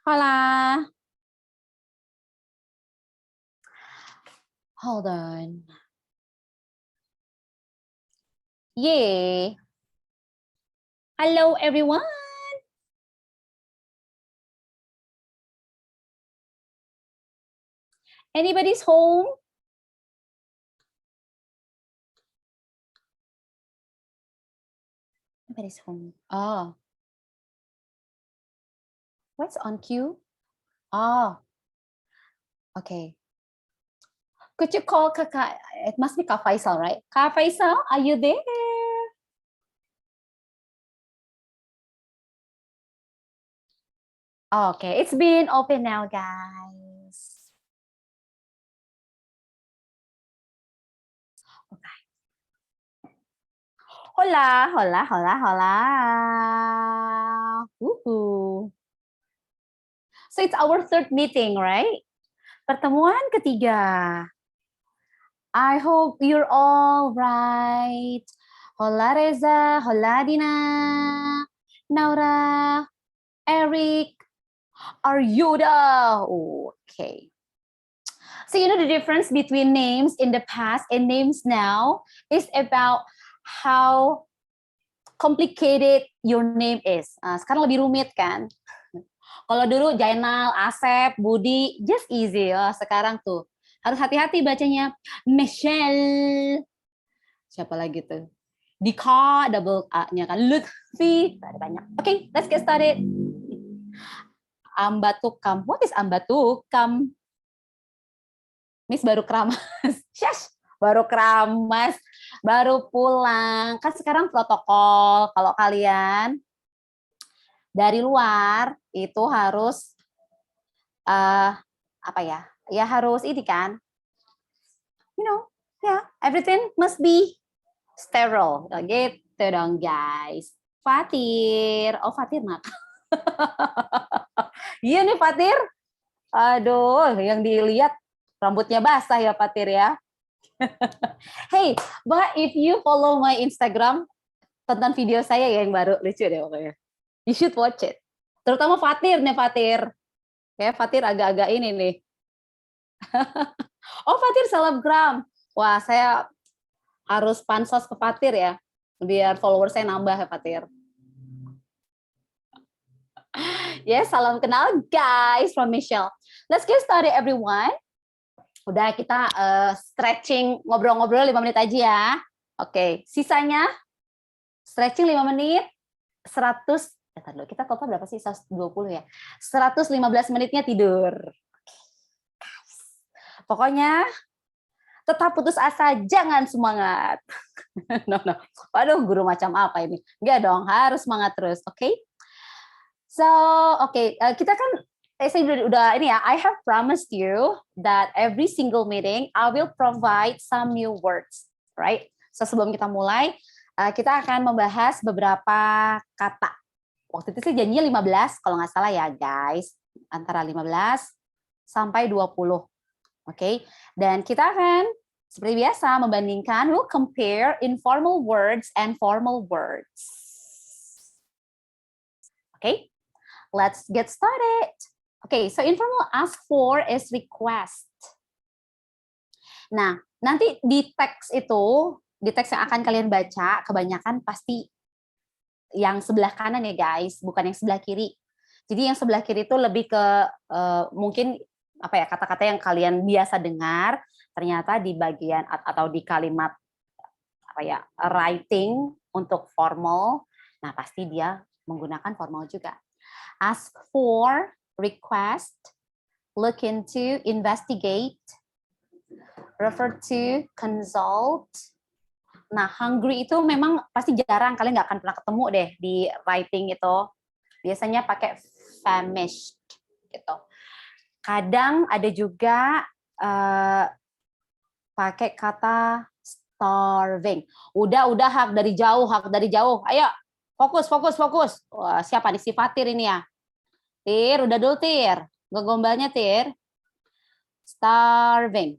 Hola. Hold on. Yay. Hello, everyone. Anybody's home? Nobody's home. Oh. What's on queue? Oh. Okay. Could you call Kaka? It must be Kak Faisal, right? Kak Faisal, are you there? Okay, it's been open now, guys. Okay. Hola, hola, hola, hola. Woohoo. So it's our third meeting, right? Pertemuan ketiga. I hope you're all right. Hola Reza, hola Dina, Naura, Eric, Aryuda. Okay. So you know the difference between names in the past and names now is about how complicated your name is. Sekarang lebih rumit kan? Kalau dulu Jainal, Asep, Budi, just easy. Sekarang tuh harus hati-hati bacanya. Michelle. Siapa lagi tuh? Dika, double A-nya kan. Lutfi, ada banyak. Okay, let's get started. Ambatukam. What is ambatukam? Miss baru keramas. Shush, baru keramas. Baru pulang. Kan sekarang protokol. Kalau kalian dari luar itu harus apa ya? Ya harus ini kan. You know, yeah, everything must be sterile. Gitu dong, guys. Fatir. Oh, Fatir nakal. Iya nih Fatir. Aduh, yang dilihat rambutnya basah ya Fatir ya. Hey, but if you follow my Instagram, tonton video saya ya yang baru, lucu deh pokoknya. You should watch it. Terutama Fatir nih Fatir. Ya, Fatir agak-agak ini nih. Oh, Fatir selebgram. Wah, saya harus pansos ke Fatir ya. Biar followers saya nambah ya Fatir. Yes, salam kenal guys from Michelle. Let's get started everyone. Udah kita stretching ngobrol-ngobrol 5 menit aja ya. Oke, sisanya stretching 5 menit 100 dulu. Kita total berapa sih? 120 ya. 115 menitnya tidur. Pokoknya tetap putus asa, jangan semangat. No. Waduh, guru macam apa ini? Enggak dong, harus semangat terus, oke? Okay? So, kita kan saya udah ini ya, I have promised you that every single meeting I will provide some new words, right? So sebelum kita mulai, kita akan membahas beberapa kata. Waktu itu sih janjinya 15 kalau nggak salah ya guys, antara 15 sampai 20. Oke. Dan kita akan seperti biasa membandingkan, we'll compare informal words and formal words. Okay? Let's get started. Okay, so informal ask for is request. Nah, nanti di teks itu, di teks yang akan kalian baca, kebanyakan pasti yang sebelah kanan ya guys, bukan yang sebelah kiri. Jadi yang sebelah kiri itu lebih ke mungkin apa ya, kata-kata yang kalian biasa dengar, ternyata di bagian atau di kalimat apa ya, writing untuk formal, nah pasti dia menggunakan formal juga. Ask for, request, look into, investigate, refer to, consult. Nah, hungry itu memang pasti jarang, kalian nggak akan pernah ketemu deh di writing itu. Biasanya pakai famished gitu. Kadang ada juga pakai kata starving. Udah hak dari jauh. Ayo, fokus. Wah, siapa nih si Fatir ini ya? Tir, udah dulu Tir. Ngegombalnya Tir. Starving.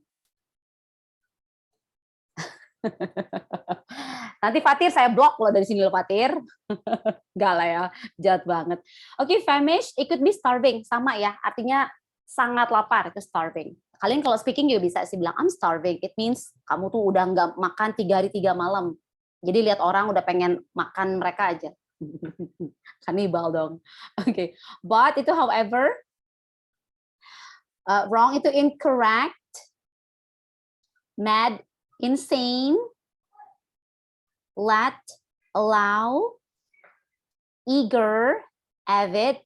Nanti Fatir saya blok loh dari sini loh Fatir. Enggak lah ya, jahat banget. Oke, famished, it could be starving. Sama ya, artinya sangat lapar, itu starving. Kalian kalau speaking juga bisa sih bilang, I'm starving. It means kamu tuh udah nggak makan 3 hari 3 malam. Jadi lihat orang udah pengen makan mereka aja. Kanibal dong. Oke, but itu however, wrong itu incorrect, mad, insane, let, allow, eager, avid,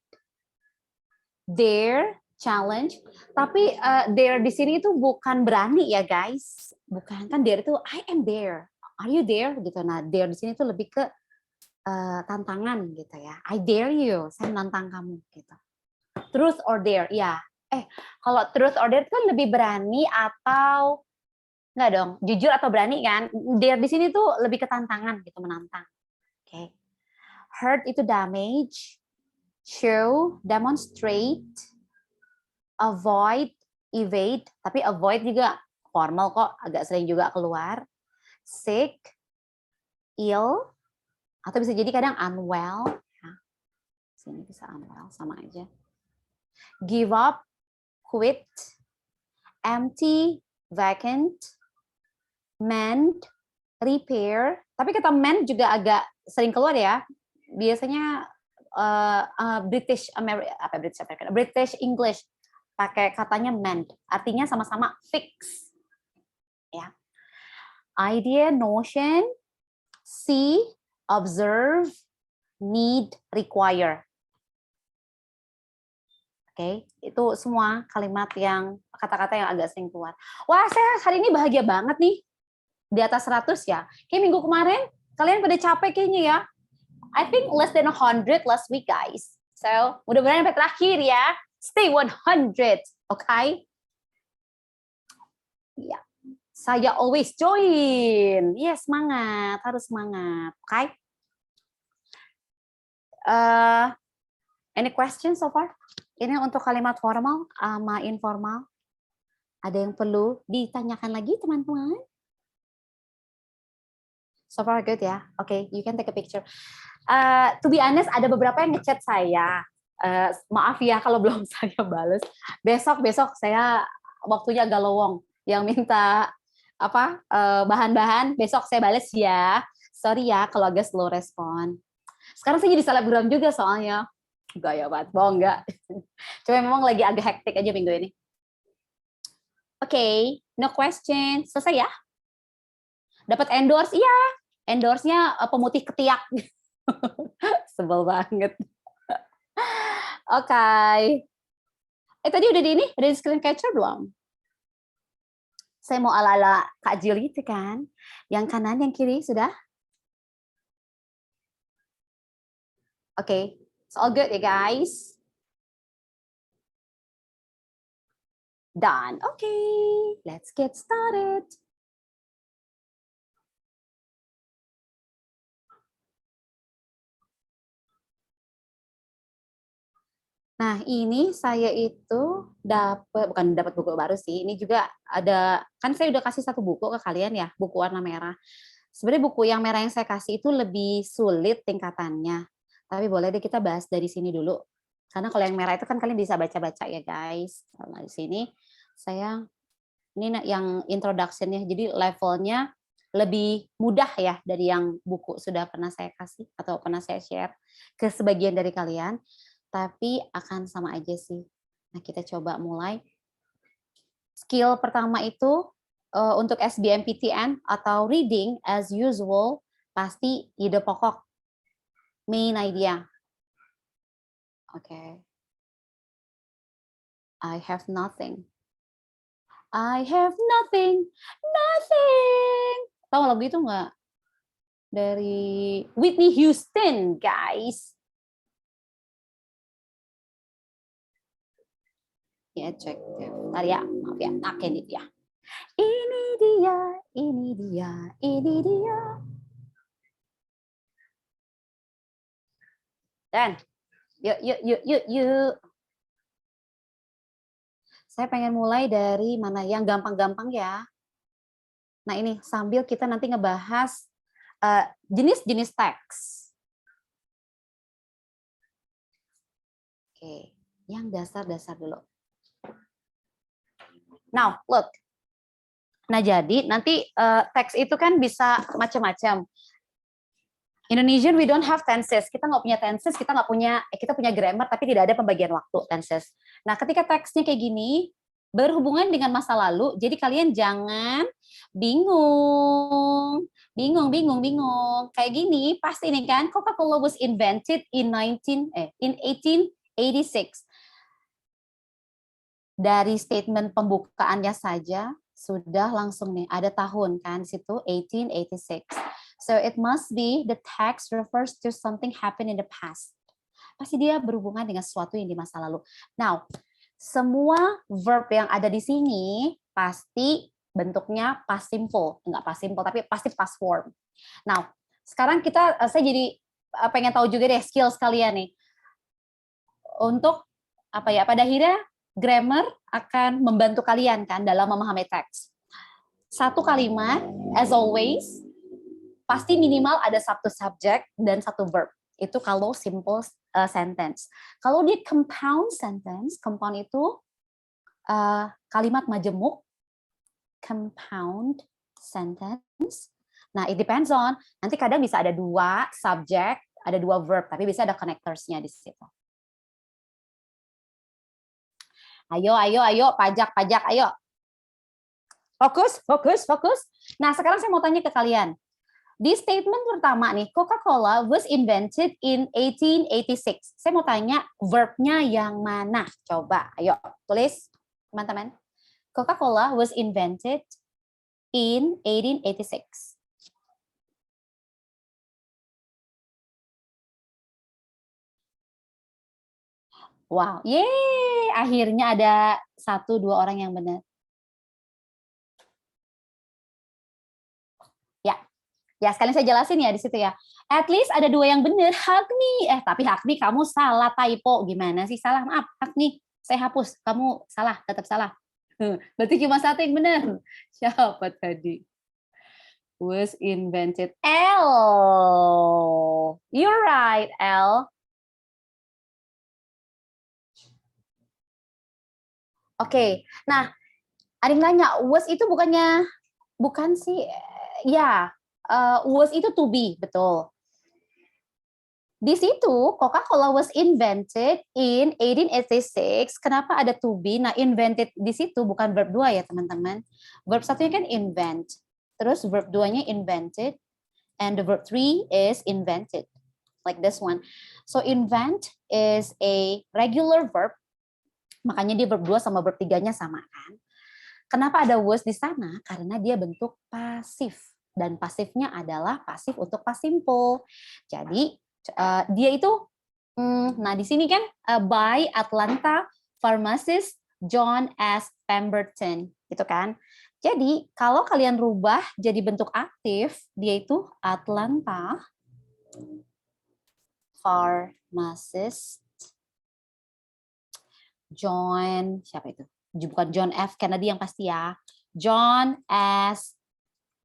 dare, challenge. Tapi dare di sini itu bukan berani ya guys. Bukan, kan dare itu I am there. Are you there? Gitu. Nah, dare di sini itu lebih ke tantangan gitu ya. I dare you. Saya menantang kamu gitu. Truth or dare? Ya. Kalau truth or dare itu kan lebih berani atau enggak dong? Jujur atau berani kan? Dare di sini tuh lebih ke tantangan gitu, menantang. Oke. Okay. Hurt itu damage, show, demonstrate, avoid, evade, tapi avoid juga formal kok, agak sering juga keluar. Sick, ill, atau bisa jadi kadang unwell. Ya. Sini bisa unwell, sama aja. Give up, quit, empty, vacant, mend, repair. Tapi kata mend juga agak sering keluar ya. Biasanya British American, British English pakai katanya mend, artinya sama-sama fix. Ya. Idea, notion, see, observe, need, require. Oke, itu semua kalimat yang kata-kata yang agak sering keluar. Wah, saya hari ini bahagia banget nih. Di atas 100 ya. Kayak minggu kemarin kalian pada capek kayaknya ya. I think less than 100 last week guys. So, mudah-mudahan sampai terakhir ya. Stay 100, okay? Ya. Saya always join. Yes, semangat, harus semangat, okay? Any questions so far? Ini untuk kalimat formal sama informal. Ada yang perlu ditanyakan lagi, teman-teman? So far good ya. Okay, you can take a picture. To be honest, ada beberapa yang ngechat saya. Maaf ya kalau belum saya bales. Besok saya waktunya agak lowong. Yang minta apa bahan-bahan besok saya bales ya. Sorry ya kalau agak slow respon. Sekarang saya jadi selebgram juga soalnya. Gaya banget, bohong enggak. Cuma memang lagi agak hektik aja minggu ini. Oke, no question. Selesai ya? Dapat endorse? Iya. Endorse-nya pemutih ketiak. Sebel banget. Oke. Tadi udah di ini? Udah di screen capture belum? Saya mau ala-ala Kak Jill itu kan. Yang kanan, yang kiri, sudah? Oke. It's all good ya guys. Done. Okay. Let's get started. Nah, ini saya itu bukan dapat buku baru sih. Ini juga ada, kan saya udah kasih satu buku ke kalian ya, buku warna merah. Sebenarnya buku yang merah yang saya kasih itu lebih sulit tingkatannya. Tapi boleh deh kita bahas dari sini dulu. Karena kalau yang merah itu kan kalian bisa baca-baca ya guys. Nah, di sini saya, ini yang introduction-nya, jadi levelnya lebih mudah ya dari yang buku sudah pernah saya kasih atau pernah saya share ke sebagian dari kalian. Tapi akan sama aja sih. Nah, kita coba mulai. Skill pertama itu untuk SBMPTN atau reading as usual, pasti ide pokok, main idea. Oke. I have nothing. I have nothing. Nothing. Tahu lagu itu nggak? Dari Whitney Houston, guys. Ya, cek. Bentar ya, maaf ya. Nah, ini dia. Ini dia, ini dia, ini dia. Dan, yuk. Saya pengen mulai dari mana yang gampang-gampang ya. Nah ini sambil kita nanti ngebahas jenis-jenis teks. Oke, yang dasar-dasar dulu. Now, look. Nah, jadi nanti teks itu kan bisa macam-macam. Indonesian we don't have tenses. Kita nggak punya tenses, kita punya grammar tapi tidak ada pembagian waktu tenses. Nah, ketika teksnya kayak gini berhubungan dengan masa lalu, jadi kalian jangan bingung. Kayak gini pasti nih kan Coca-Cola was invented in 1886. Dari statement pembukaannya saja sudah langsung nih ada tahun kan situ 1886. So it must be the text refers to something happened in the past. Pasti dia berhubungan dengan sesuatu yang di masa lalu. Now, semua verb yang ada di sini pasti bentuknya past simple, enggak past simple tapi pasti past form. Now, sekarang saya jadi pengen tahu juga deh skill kalian nih. Untuk apa ya? Pada akhirnya grammar akan membantu kalian kan dalam memahami teks. Satu kalimat, as always, pasti minimal ada satu subjek dan satu verb. Itu kalau simple sentence. Kalau di compound sentence, compound itu kalimat majemuk, compound sentence. Nah, it depends on, nanti kadang bisa ada dua subjek, ada dua verb, tapi bisa ada connectors-nya di situ. Ayo, pajak, ayo. Fokus. Nah, sekarang saya mau tanya ke kalian. Di statement pertama nih, Coca-Cola was invented in 1886. Saya mau tanya verbnya yang mana? Coba, ayo tulis teman-teman. Coca-Cola was invented in 1886. Wow, yeay, akhirnya ada 1-2 orang yang benar. Ya, sekalian saya jelasin ya di situ ya. At least ada 2 yang benar. Hakni. Tapi Hakni kamu salah, typo. Gimana sih salah? Maaf, Hakni. Saya hapus. Kamu salah, tetap salah. Berarti cuma 1 yang benar. Siapa tadi? Was invented. L. You're right, L. Oke. Nah, ada yang nanya, was itu bukan sih, ya. Was itu to be, betul. Di situ Coca-Cola was invented in 1886. Kenapa ada to be? Nah, invented di situ bukan verb 2 ya, teman-teman. Verb 1-nya kan invent. Terus verb 2-nya invented and the verb 3 is invented. Like this one. So invent is a regular verb. Makanya dia verb 2 sama verb 3-nya sama kan. Kenapa ada was di sana? Karena dia bentuk pasif. Dan pasifnya adalah pasif untuk past simple. Jadi dia itu, nah di sini kan by Atlanta pharmacist John S. Pemberton, gitu kan. Jadi kalau kalian rubah jadi bentuk aktif, dia itu Atlanta pharmacist John, siapa itu? Bukan John F. Kennedy yang pasti ya. John S.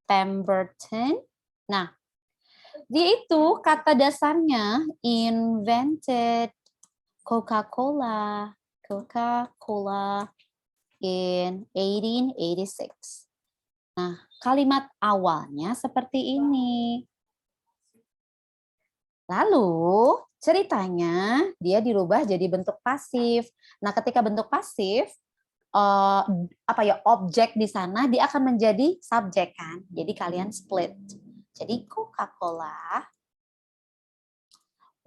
Pemberton. Nah, dia itu kata dasarnya invented Coca-Cola in 1886. Nah, kalimat awalnya seperti ini. Lalu ceritanya dia dirubah jadi bentuk pasif. Nah, ketika bentuk pasif, objek di sana dia akan menjadi subjek kan. Jadi kalian split. Jadi Coca-Cola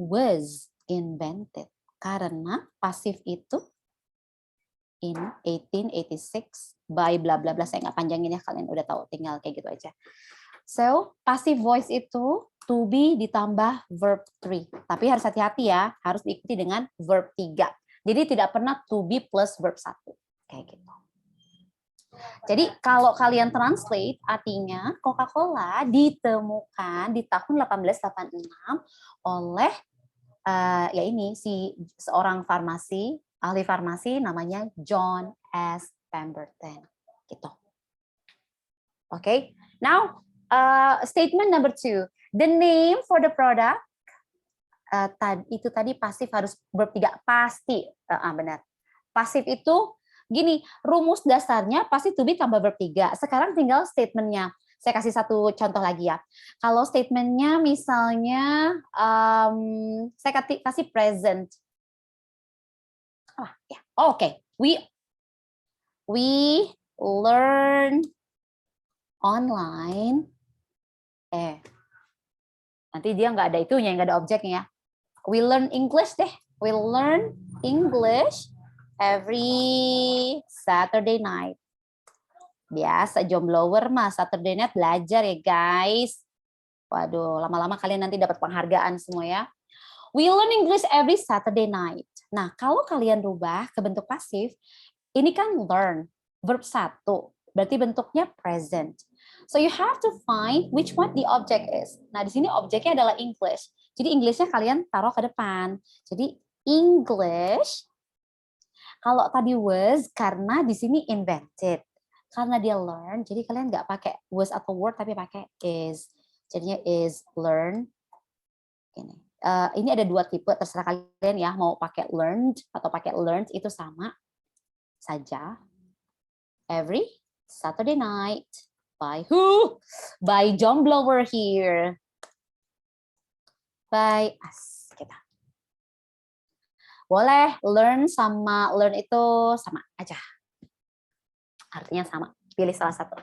was invented karena pasif itu in 1886 by bla bla bla. Saya nggak panjangin ya, kalian udah tahu, tinggal kayak gitu aja. So, passive voice itu to be ditambah verb 3. Tapi harus hati-hati ya, harus diikuti dengan verb 3. Jadi tidak pernah to be plus verb 1. Kayak gitu. Jadi kalau kalian translate artinya Coca-Cola ditemukan di tahun 1886 oleh seorang ahli farmasi namanya John S. Pemberton gitu. Okay. Now, statement number 2. The name for the product. Itu tadi pasif harus verb 3 pasti. Benar. Pasif itu gini, rumus dasarnya pasti to be tambah verb 3. Sekarang tinggal statementnya. Saya kasih satu contoh lagi ya. Kalau statementnya misalnya, saya kasih present. Ya. Oke. We learn online. Nanti dia nggak ada itunya, nggak ada objeknya. We learn English deh. We learn English every Saturday night. Biasa jomblower mah Saturday night belajar ya guys. Waduh, lama-lama kalian nanti dapat penghargaan semua ya. We learn English every Saturday night. Nah, kalau kalian rubah ke bentuk pasif, ini kan learn, verb 1. Berarti bentuknya present. So you have to find which one the object is. Nah, di sini objeknya adalah English. Jadi English-nya kalian taruh ke depan. Jadi English. Kalau tadi was, karena di sini invented. Karena dia learn, jadi kalian nggak pakai was atau word, tapi pakai is. Jadinya is learn. Ini ada 2 tipe, terserah kalian ya. Mau pakai learned atau pakai learned, itu sama saja. Every Saturday night. By who? By John Blower here. By us. Kita. Boleh learn sama learn itu sama aja. Artinya sama. Pilih salah satu.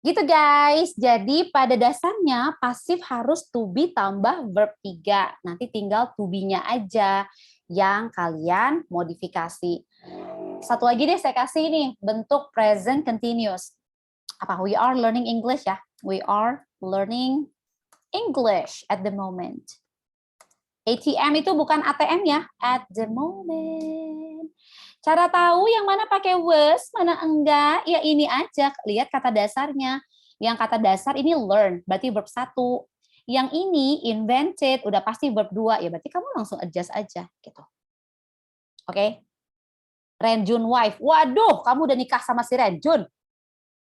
Gitu guys. Jadi pada dasarnya pasif harus to be tambah verb 3. Nanti tinggal to be-nya aja yang kalian modifikasi. Satu lagi deh saya kasih nih, bentuk present continuous. Apa? We are learning English ya. We are learning English at the moment. ATM itu bukan ATM ya, at the moment. Cara tahu yang mana pakai was, mana enggak, ya ini aja. Lihat kata dasarnya. Yang kata dasar ini learn, berarti verb 1. Yang ini invented, udah pasti verb 2. Ya berarti kamu langsung adjust aja. Gitu. Oke. Renjun wife. Waduh, kamu udah nikah sama si Renjun.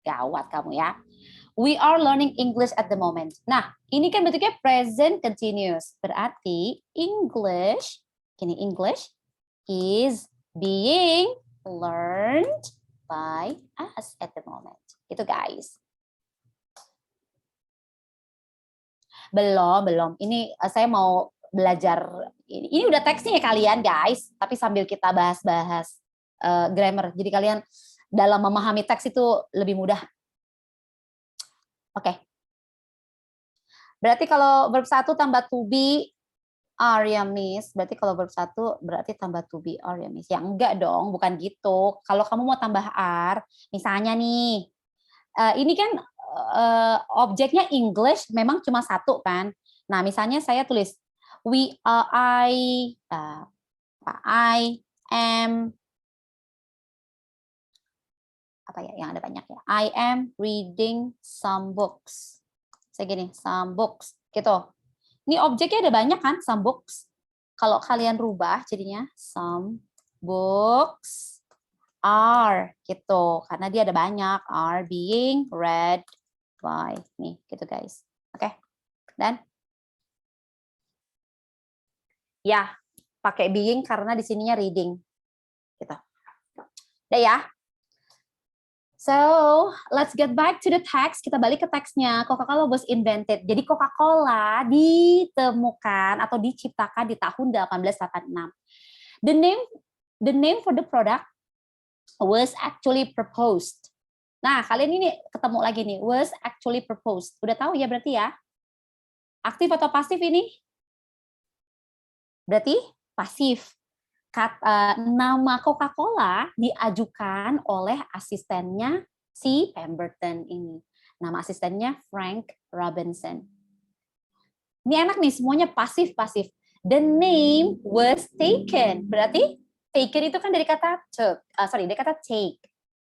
Gawat kamu ya. We are learning English at the moment. Nah, ini kan bentuknya present continuous. Berarti English is being learned by us at the moment. Itu guys. Belum. Ini saya mau belajar. Ini udah teksnya ya kalian guys. Tapi sambil kita bahas-bahas grammar. Jadi kalian dalam memahami teks itu lebih mudah. Oke. Berarti kalau verb 1 tambah to be are ya miss. Berarti kalau verb 1 berarti tambah to be are ya miss. Ya enggak dong, bukan gitu. Kalau kamu mau tambah are, misalnya nih. Ini kan objeknya English memang cuma 1 kan. Nah, misalnya saya tulis I am apa ya yang ada banyak ya. I am reading some books. Saya gini, some books gitu. Ini objeknya ada banyak kan, some books. Kalau kalian rubah jadinya some books are gitu, karena dia ada banyak, are being read by nih gitu guys. Oke. Dan ya, pakai being karena di sininya reading. Gitu. Udah ya. So, let's get back to the text. Kita balik ke teksnya. Coca-Cola was invented. Jadi Coca-Cola ditemukan atau diciptakan di tahun 1886. The name for the product was actually proposed. Nah, kalian ini ketemu lagi nih, was actually proposed. Udah tahu ya berarti ya? Aktif atau pasif ini? Berarti pasif. Nama Coca-Cola diajukan oleh asistennya si Pemberton ini. Nama asistennya Frank Robinson. Ini enak nih, semuanya pasif-pasif. The name was taken. Berarti taken itu kan dari kata took. Dari kata take.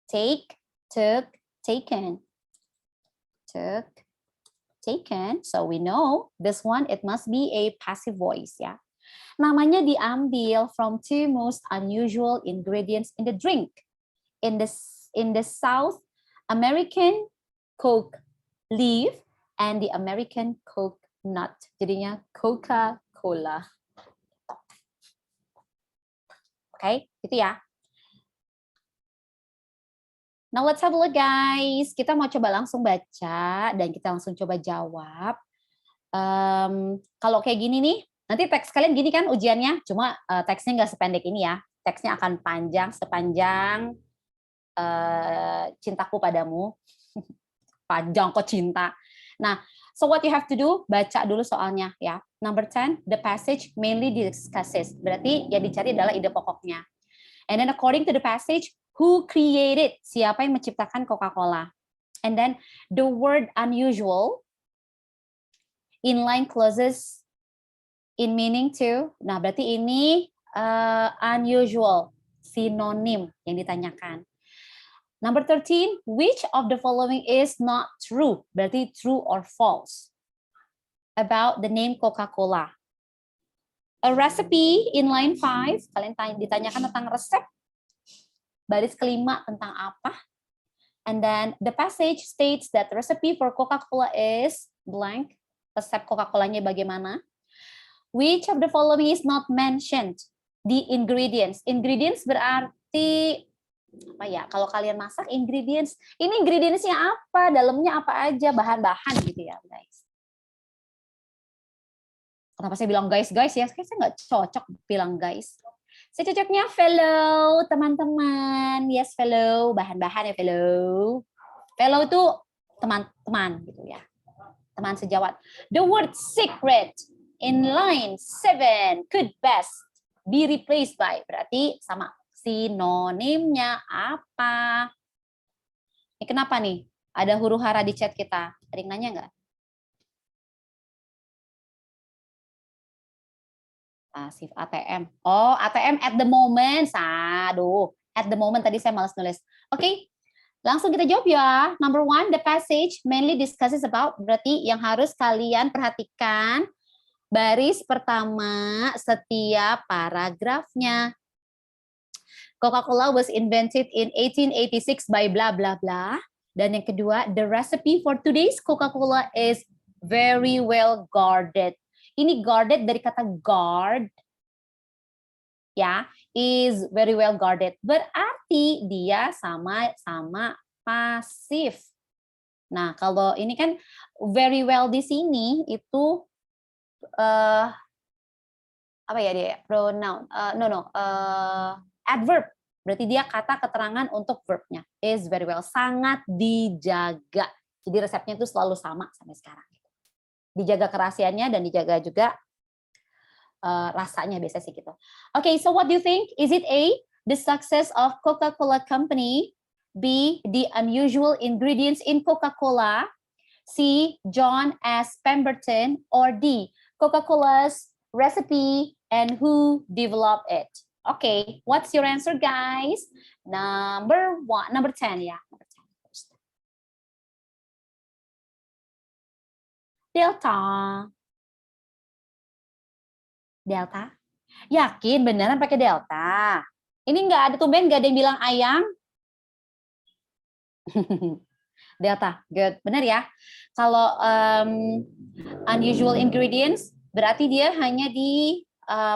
Take, took, taken. Took, taken. So we know this one, it must be a passive voice ya. Namanya diambil from 2 most unusual ingredients in the drink. In the South, American Coke leaf and the American Coke nut. Jadinya Coca-Cola. Oke, gitu ya. Now let's have a look guys. Kita mau coba langsung baca dan kita langsung coba jawab. Kalau kayak gini nih, nanti teks kalian gini kan ujiannya, cuma teksnya nggak sependek ini ya. Teksnya akan panjang sepanjang cintaku padamu. Panjang kok cinta. Nah, so what you have to do, baca dulu soalnya ya. Number 10, the passage mainly discusses. Berarti yang dicari adalah ide pokoknya. And then according to the passage, who created? Siapa yang menciptakan Coca-Cola? And then the word unusual inline clauses in meaning to. Nah, berarti ini unusual, sinonim yang ditanyakan. Number 13, which of the following is not true? Berarti true or false about the name Coca-Cola. A recipe in line 5, kalian ditanyakan tentang resep. Baris kelima tentang apa? And then the passage states that the recipe for Coca-Cola is blank. Resep Coca-Colanya bagaimana? Which of the following is not mentioned? The ingredients. Ingredients berarti apa ya? Kalau kalian masak ingredients, ini ingredientsnya apa? Dalamnya apa aja? Bahan-bahan gitu ya, guys. Kenapa saya bilang guys ya? Saya nggak cocok bilang guys. Saya cocoknya fellow teman-teman. Yes, fellow. Bahan-bahan ya fellow. Fellow itu teman-teman gitu ya. Teman sejawat. The word secret in line 7 could best be replaced by. Berarti sama sinonimnya apa? Ini kenapa nih? Ada huru hara di chat kita. Ada yang nanya nggak? Pasif ATM. Oh, ATM at the moment. Aduh, at the moment tadi saya malas nulis. Oke, langsung kita jawab ya. Number 1, the passage mainly discusses about. Berarti yang harus kalian perhatikan baris pertama setiap paragrafnya. Coca-Cola was invented in 1886 by blah blah blah. Dan yang kedua, the recipe for today's Coca-Cola is very well guarded. Ini guarded dari kata guard, ya, is very well guarded. Berarti dia sama-sama pasif. Nah, kalau ini kan very well di sini itu apa ya dia? Pronoun, adverb. Berarti dia kata keterangan untuk verbnya. Is very well, sangat dijaga. Jadi resepnya itu selalu sama sampai sekarang. Dijaga kerahasiaannya dan dijaga juga rasanya biasa sih gitu. Okay, so what do you think? Is it A, the success of Coca-Cola Company? B, the unusual ingredients in Coca-Cola? C, John S. Pemberton? Or D, Coca-Cola's recipe and who developed it? Okay, what's your answer, guys? Number 10 ya. Delta. Delta? Yakin beneran pakai delta? Ini nggak ada tumben, nggak ada yang bilang ayang? Delta, good. Benar ya? Kalau unusual ingredients, berarti dia hanya di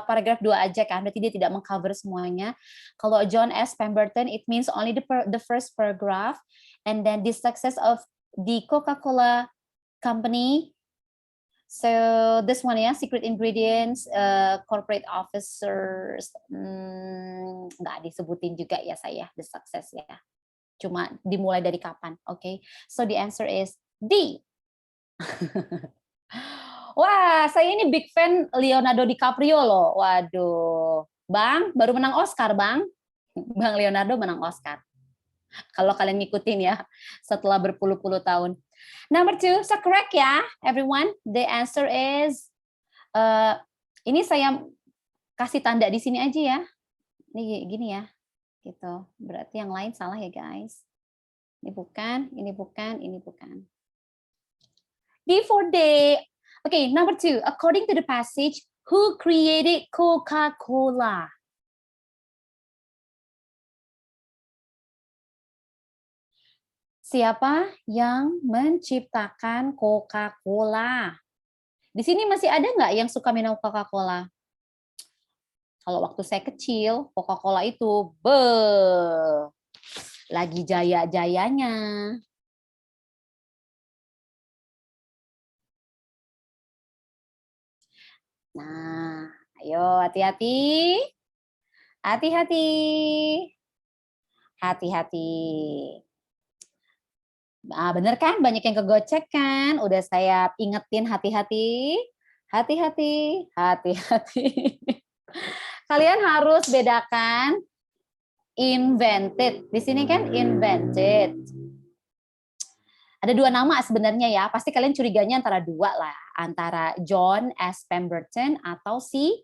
paragraf 2 aja kan? Berarti dia tidak mengcover semuanya. Kalau John S. Pemberton, it means only the first paragraph. And then the success of the Coca-Cola Company. So this one ya, secret ingredients, corporate officers, nggak disebutin juga ya saya, the success ya. Cuma dimulai dari kapan, okay? So the answer is D. Wah, saya ini big fan Leonardo DiCaprio loh. Waduh, Bang, baru menang Oscar, Bang. Bang Leonardo menang Oscar. Kalau kalian ngikutin ya, setelah berpuluh-puluh tahun. Number 2, so correct ya, everyone. The answer is, ini saya kasih tanda di sini aja ya. Ini gini ya, gitu. Berarti yang lain salah ya guys. Ini bukan, ini bukan, ini bukan. D for day. Okay, number 2. According to the passage, who created Coca-Cola? Siapa yang menciptakan Coca-Cola? Di sini masih ada nggak yang suka minum Coca-Cola? Kalau waktu saya kecil, Coca-Cola itu lagi jaya-jayanya. Nah, ayo hati-hati. Hati-hati. Hati-hati. Nah, bener kan? Banyak yang kegocek kan? Udah saya ingetin hati-hati. Hati-hati. Hati-hati. Kalian harus bedakan invented. Di sini kan invented. Ada dua nama sebenarnya ya. Pasti kalian curiganya antara dua lah. Antara John S. Pemberton atau si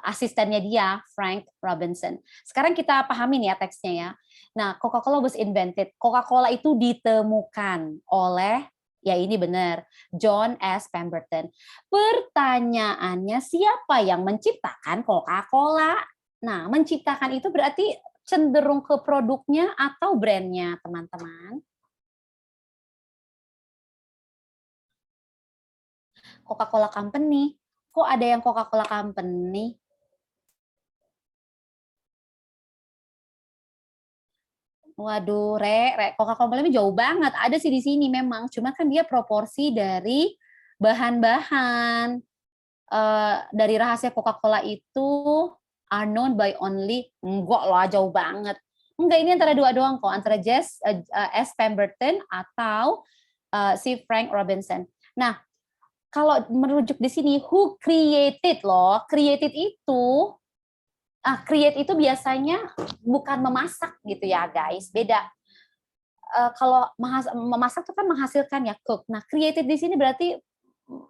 asistennya dia, Frank Robinson. Sekarang kita pahamin ya teksnya ya. Nah, Coca-Cola was invented. Coca-Cola itu ditemukan oleh, ya ini benar, John S. Pemberton. Pertanyaannya, siapa yang menciptakan Coca-Cola? Nah, menciptakan itu berarti cenderung ke produknya atau brandnya, teman-teman. Coca-Cola Company. Kok ada yang Coca-Cola Company? Waduh, Coca-Cola Company jauh banget. Ada sih di sini memang. Cuma kan dia proporsi dari bahan-bahan. Dari rahasia Coca-Cola itu are known by only. Enggak lah, jauh banget. Enggak, ini antara dua doang kok. Antara S. Pemberton atau si Frank Robinson. Nah, kalau merujuk di sini, who created loh. Create itu biasanya bukan memasak gitu ya guys, beda. Kalau memasak itu kan menghasilkan ya, cook. Nah, created di sini berarti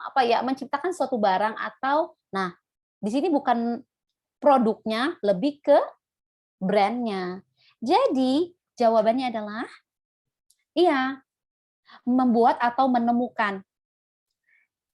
apa ya, menciptakan suatu barang atau, nah di sini bukan produknya, lebih ke brandnya. Jadi jawabannya adalah iya, membuat atau menemukan.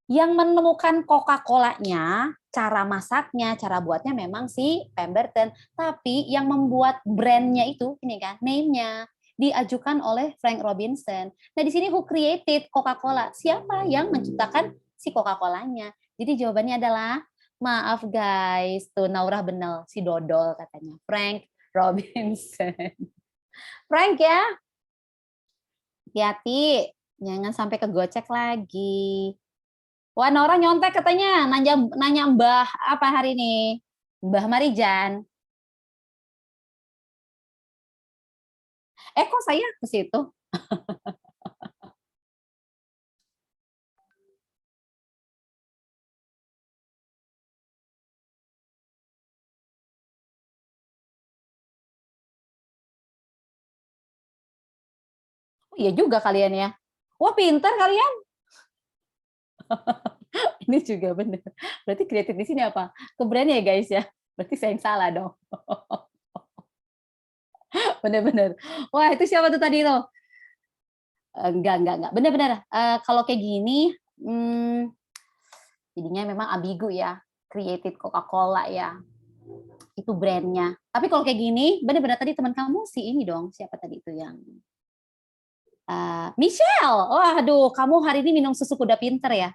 Yang menemukan Coca-Colanya, cara masaknya, cara buatnya memang si Pemberton. Tapi yang membuat brandnya itu, ini kan, name-nya, diajukan oleh Frank Robinson. Nah, di sini who created Coca-Cola? Siapa yang menciptakan si Coca-Colanya? Jadi jawabannya adalah, maaf guys, tuh Naurah Benel, si Dodol katanya. Frank Robinson. Frank ya, hati-hati. Jangan sampai kegocek lagi. Wah, Nora nyontek katanya, nanya, nanya Mbah apa hari ini? Mbah Marijan. Kok saya ke situ? Oh, iya juga kalian ya. Wah, pintar kalian. Ini juga benar. Berarti kreatif di sini apa? Keberanian ya guys ya. Berarti saya yang salah dong. Benar-benar. Wah, itu siapa tuh tadi tuh? Enggak. Benar-benar. Kalau kayak gini, jadinya memang ambigu ya. Created Coca-Cola ya. Itu brandnya. Tapi kalau kayak gini, benar-benar tadi teman kamu si ini dong. Siapa tadi itu yang Michelle? Waduh, kamu hari ini minum susu kuda pinter ya.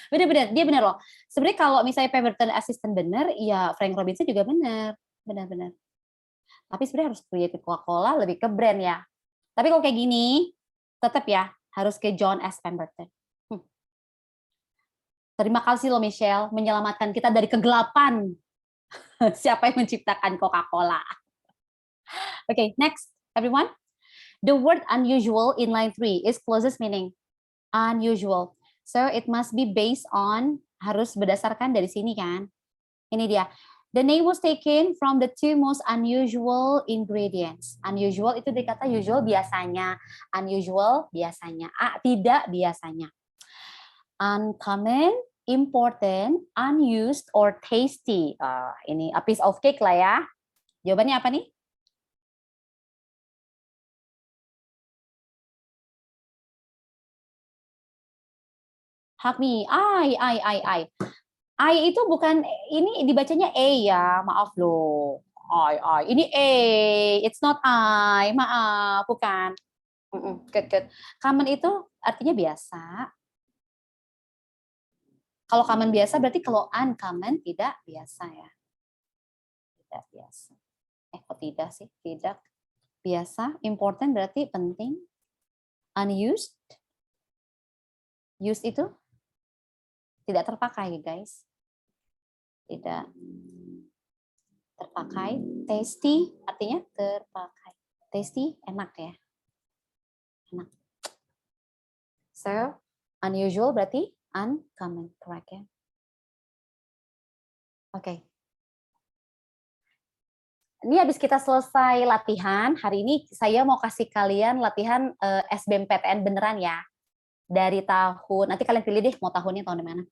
Benar-benar, dia benar loh. Sebenarnya kalau misalnya Pemberton Assistant benar, ya Frank Robinson juga benar. Benar-benar. Tapi sebenarnya harus Creative Coca-Cola lebih ke brand ya. Tapi kalau kayak gini, tetap ya harus ke John S. Pemberton. Terima kasih loh Michelle, menyelamatkan kita dari kegelapan. Siapa yang menciptakan Coca-Cola? Okay, next, everyone. The word unusual in line 3 is closest meaning unusual. So it must be based on, harus berdasarkan dari sini kan. Ini dia. The name was taken from the two most unusual ingredients. Unusual itu dikata usual biasanya. Unusual biasanya. Tidak biasanya. Uncommon, important, unused, or tasty. Ini a piece of cake lah ya. Jawabannya apa nih? Hak nih. I itu bukan, ini dibacanya A ya, maaf loh. I. Ini A, it's not I, maaf, bukan. Good. Common itu artinya biasa. Kalau common biasa berarti kalau uncommon tidak biasa ya. Tidak biasa. Kok tidak sih? Tidak biasa. Important berarti penting. Unused. Used itu tidak terpakai, guys. Tidak terpakai. Tasty artinya terpakai. Tasty enak ya. Enak. So, unusual berarti uncommon, correct ya? Oke. Ini habis kita selesai latihan, hari ini saya mau kasih kalian latihan SBMPTN beneran ya. Dari tahun, nanti kalian pilih deh mau tahunnya tahun mana.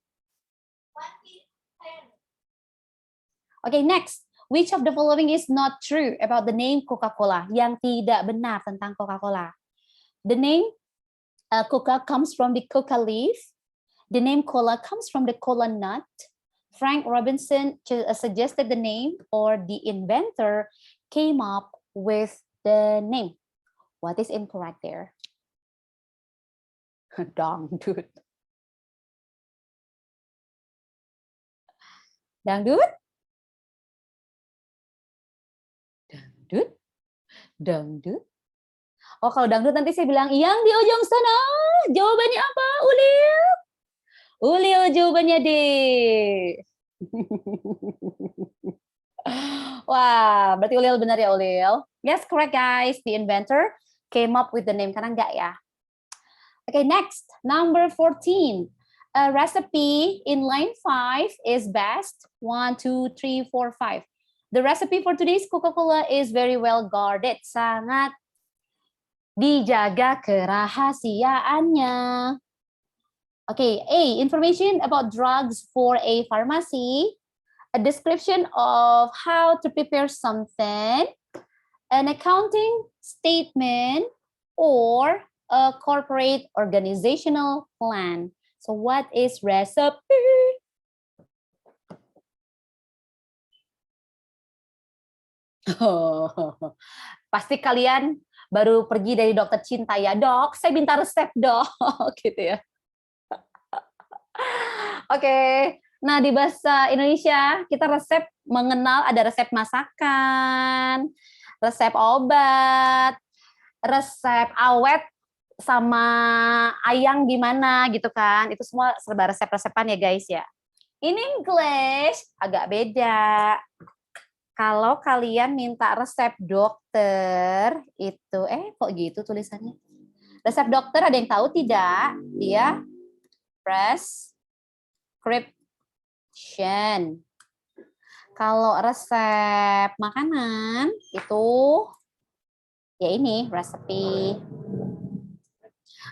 Oke, next. Which of the following is not true about the name Coca-Cola? Yang tidak benar tentang Coca-Cola. The name Coca comes from the coca leaf. The name cola comes from the cola nut. Frank Robinson suggested the name, or the inventor came up with the name. What is incorrect there? Dangdut. Dangdut? Dangdut? Dangdut? Oh, kalau dangdut nanti saya bilang, yang di ujung sana. Jawabannya apa, Ulil? Ulil jawabannya D. Wah, berarti Ulil benar ya, Ulil? Yes, correct guys. The inventor came up with the name. Karena enggak ya. Okay, next. Number 14. A recipe in line 5 is best. 1, 2, 3, 4, 5. The recipe for today's Coca-Cola is very well guarded. Sangat dijaga kerahasiaannya. Okay, A, information about drugs for a pharmacy, a description of how to prepare something, an accounting statement, or a corporate organizational plan. So what is recipe? Pasti kalian baru pergi dari dokter cinta ya, dok, saya minta resep dok, gitu ya. Oke, nah di bahasa Indonesia kita resep mengenal ada resep masakan, resep obat, resep awet sama ayang gimana gitu kan, itu semua serba resep-resepan ya guys ya. In English agak beda. Kalau kalian minta resep dokter itu, kok gitu tulisannya? Resep dokter ada yang tahu tidak? Dia prescription. Kalau resep makanan itu ya ini recipe.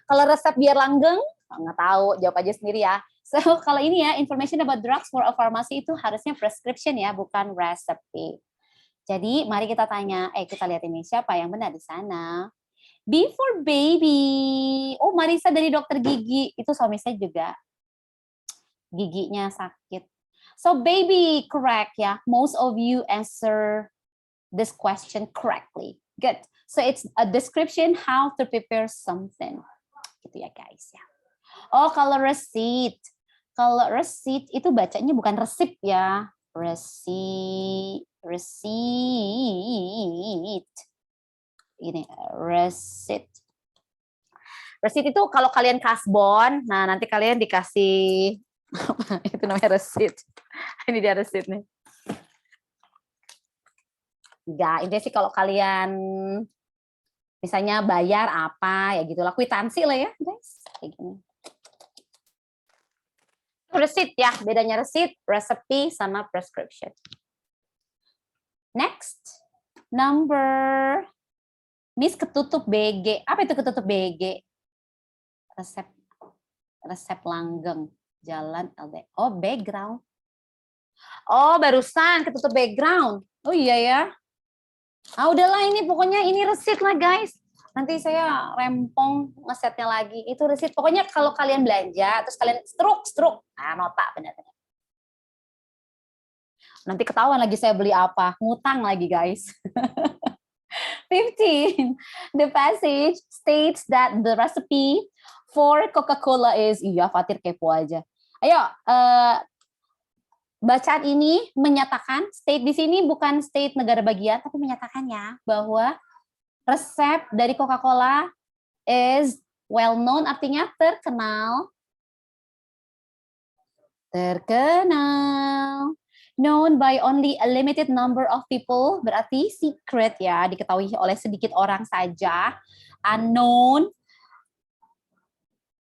Kalau resep biar langgeng, nggak tahu, jawab aja sendiri ya. So, kalau ini ya, information about drugs for a pharmacy itu harusnya prescription ya, bukan recipe. Jadi, mari kita tanya, kita lihat ini, siapa yang benar di sana? B for baby. Oh, Marisa dari dokter gigi. Itu suami saya juga. Giginya sakit. So, baby, correct ya. Most of you answer this question correctly. Good. So, it's a description how to prepare something. Gitu ya, guys ya. Oh, kalau receipt. Kalau receipt itu bacanya bukan resip ya. Receipt. Ini receipt. Receipt itu kalau kalian kasbon, nah nanti kalian dikasih itu namanya receipt. Ini dia receipt nih. Enggak, intinya sih kalau kalian misalnya bayar apa ya gitulah, kwitansi lah ya, guys. Kayak gini. Receipt ya, bedanya receipt, recipe sama prescription. Next, number Miss ketutup BG. Apa itu ketutup BG? Resep langgeng, jalan LD. Oh, background. Oh, barusan ketutup background. Oh iya ya. Ah, udahlah ini pokoknya ini receipt lah guys. Nanti saya rempong ngesetnya lagi. Itu receipt. Pokoknya kalau kalian belanja, terus kalian struk. Nah, nota benar-benar. Nanti ketahuan lagi saya beli apa. Ngutang lagi, guys. 15. The passage states that the recipe for Coca-Cola is, iya Fatir kepo aja. Ayo, bacaan ini menyatakan, state di sini bukan state negara bagian, tapi menyatakannya bahwa resep dari Coca-Cola is well known, artinya terkenal. Terkenal. Known by only a limited number of people, berarti secret ya, diketahui oleh sedikit orang saja. Unknown.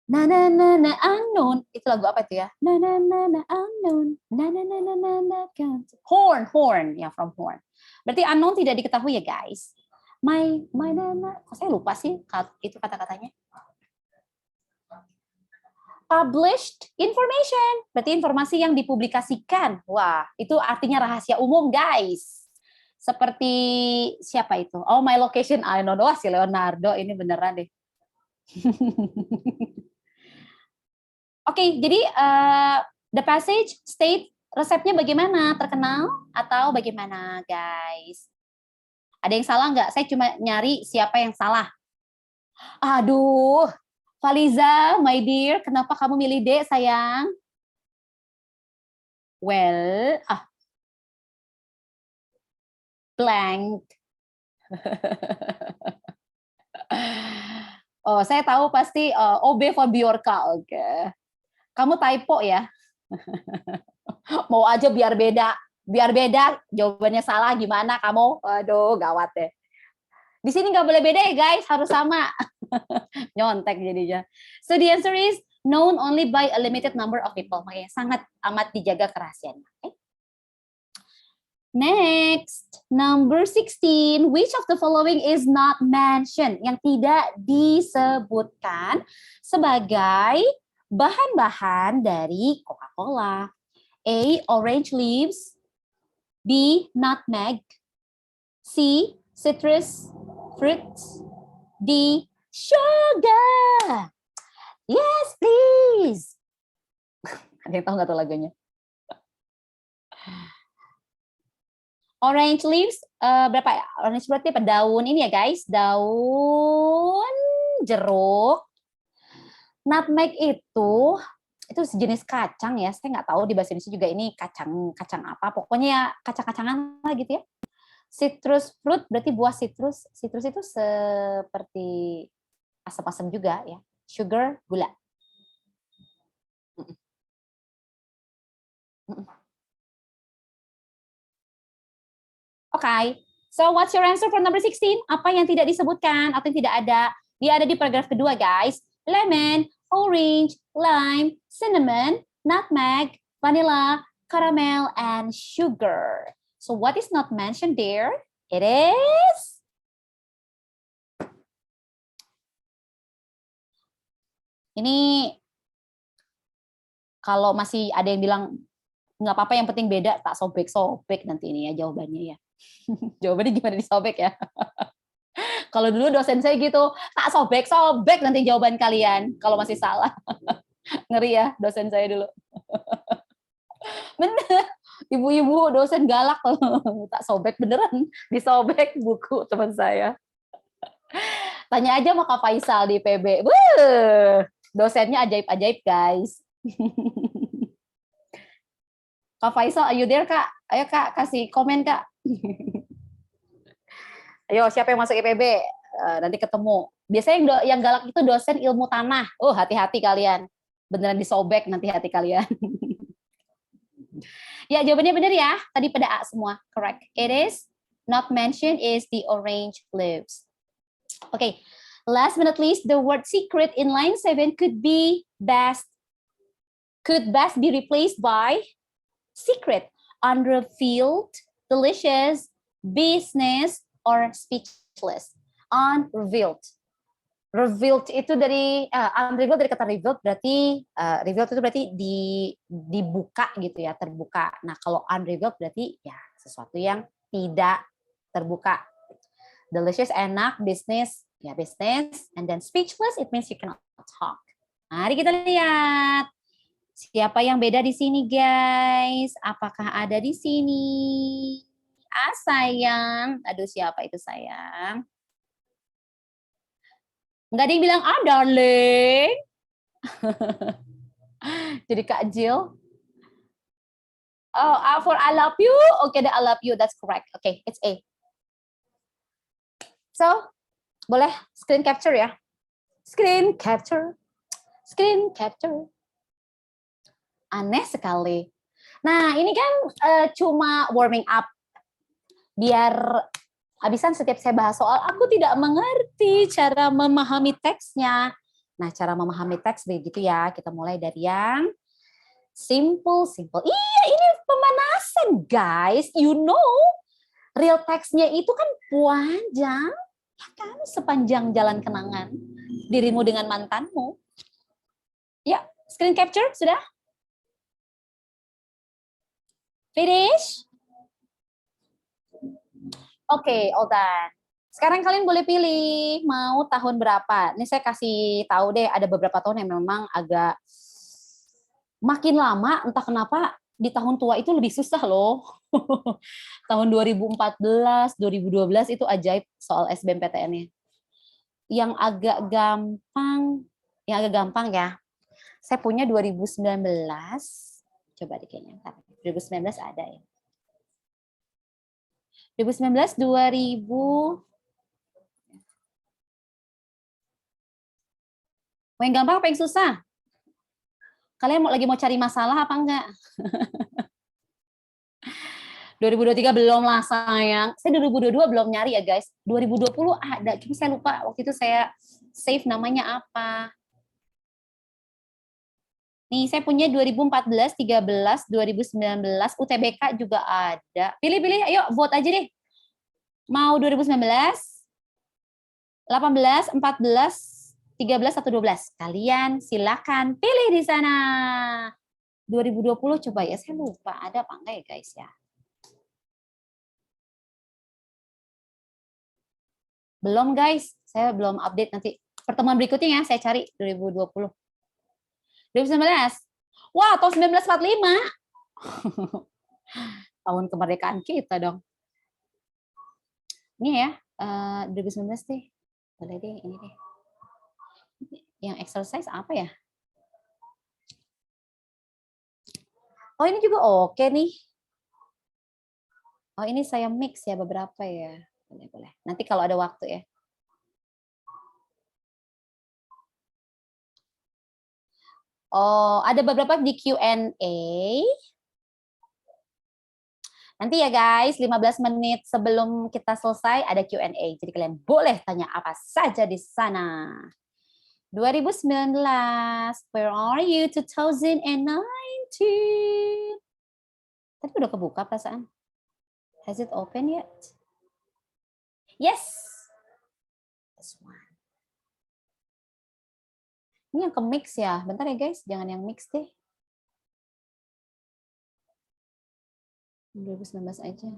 Na na na na unknown. Itu lagu apa itu ya? Na na na na unknown. Na na na na na na. Horn ya, from horn. Berarti unknown tidak diketahui ya guys. My na na. Kok saya lupa sih itu kata-katanya. Published information, berarti informasi yang dipublikasikan. Wah, itu artinya rahasia umum, guys. Seperti siapa itu? Oh, My Location, I don't know. Wah, si Leonardo ini beneran deh. Oke, jadi the passage state resepnya bagaimana? Terkenal atau bagaimana, guys? Ada yang salah nggak? Saya cuma nyari siapa yang salah. Aduh, Faliza, my dear, kenapa kamu milih D, sayang? Well, blank. Oh, saya tahu pasti OB for Bjorka, oke. Kamu typo ya? Mau aja biar beda, jawabannya salah gimana kamu? Aduh, gawat deh. Di sini nggak boleh beda ya guys, harus sama. Nyontek jadinya. So the answer is known only by a limited number of people. Makanya sangat amat dijaga kerahasiaannya. Okay? Next, number 16. Which of the following is not mentioned? Yang tidak disebutkan sebagai bahan-bahan dari Coca-Cola. A. Orange leaves. B. Nutmeg. C. Citrus fruits. D. Sugar. Yes, please. Ada yang tahu nggak tuh lagunya? Orange leaves, berapa ya? Orange berarti apa? Daun ini ya guys, daun jeruk. Nutmeg itu sejenis kacang ya. Saya nggak tahu di bahasa Indonesia juga ini kacang apa. Pokoknya ya kacang-kacangan lah gitu ya. Citrus fruit berarti buah citrus. Citrus itu seperti asam-asam juga ya. Sugar, gula. Okay. So what's your answer for number 16? Apa yang tidak disebutkan atau yang tidak ada? Dia ada di paragraf kedua, guys. Lemon, orange, lime, cinnamon, nutmeg, vanilla, caramel, and sugar. So what is not mentioned there? It is ini kalau masih ada yang bilang nggak apa-apa yang penting beda, tak sobek-sobek nanti ini ya jawabannya ya. Jawabannya gimana disobek ya? Kalau dulu dosen saya gitu, tak sobek-sobek nanti jawaban kalian kalau masih salah. Ngeri ya dosen saya dulu. Bener, ibu-ibu dosen galak tak sobek beneran, disobek buku teman saya. Tanya aja sama Kak Faisal di PB. Dosennya ajaib-ajaib, guys. Kak Faisal, are you there, Kak? Ayo, Kak, kasih komen, Kak. Ayo, siapa yang masuk IPB? Nanti ketemu. Biasanya yang galak itu dosen ilmu tanah. Oh, hati-hati kalian. Beneran disobek nanti hati kalian. Ya, jawabannya benar ya. Tadi pada A semua. Correct. It is not mentioned is the orange leaves. Okay. Last but not least, the word secret in line 7 could best be replaced by secret, unrevealed, delicious, business, or speechless. Unrevealed. Revealed itu dari unrevealed dari kata revealed berarti revealed itu berarti dibuka gitu ya, terbuka. Nah, kalau unrevealed berarti ya sesuatu yang tidak terbuka. Delicious, enak, business, ya business, and then speechless it means you cannot talk. Mari kita lihat. Siapa yang beda di sini, guys? Apakah ada di sini? Sayang. Aduh, siapa itu sayang? Nggak ada yang bilang, ah darling. Jadi Kak Jill. Oh, for I love you. Okay, the I love you. That's correct. Okay, it's A. So, boleh screen capture ya? Screen capture. Screen capture. Aneh sekali. Nah, ini kan cuma warming up. Biar habisan setiap saya bahas soal, aku tidak mengerti cara memahami teksnya. Nah, cara memahami teks begitu ya. Kita mulai dari yang simple. Iya, ini pemanasan, guys. You know, real teksnya itu kan panjang, ya kan? Sepanjang jalan kenangan dirimu dengan mantanmu. Ya, screen capture sudah? Finish? Oke, all done. Sekarang kalian boleh pilih mau tahun berapa. Ini saya kasih tahu deh, ada beberapa tahun yang memang agak makin lama, entah kenapa di tahun tua itu lebih susah loh. Tahun 2014, 2012 itu ajaib soal SBMPTN-nya. Yang agak gampang ya. Saya punya 2019. Coba deh kayaknya. 2019 ada ya. 2019, 2000. Mau yang gampang apa yang susah? Kalian lagi mau cari masalah apa enggak? 2023 belum lah sayang. Saya 2022 belum nyari ya guys. 2020 ada, cuma saya lupa waktu itu saya save namanya apa. Nih, saya punya 2014, 13, 2019, UTBK juga ada. Pilih-pilih, ayo vote aja deh. Mau 2019, 18, 14, 13 atau 12. Kalian silakan pilih di sana. 2020 coba ya, saya lupa ada apa enggak ya guys ya. Belum guys, saya belum update nanti. Pertemuan berikutnya ya, saya cari 2020. 2019. Wah, tahun 1945. Tahun kemerdekaan kita dong. Ini ya, 2019 deh. Boleh deh, ini deh. Yang exercise apa ya? Oh, ini juga oke nih. Oh, ini saya mix ya beberapa ya. Boleh. Nanti kalau ada waktu ya. Oh, ada beberapa di Q&A. Nanti ya guys, 15 menit sebelum kita selesai ada Q&A. Jadi kalian boleh tanya apa saja di sana. 2019, where are you? 2019. Tapi udah kebuka perasaan. Has it open yet? Yes. This one. Ini yang ke mix ya. Bentar ya guys, jangan yang mix deh. 2019 aja.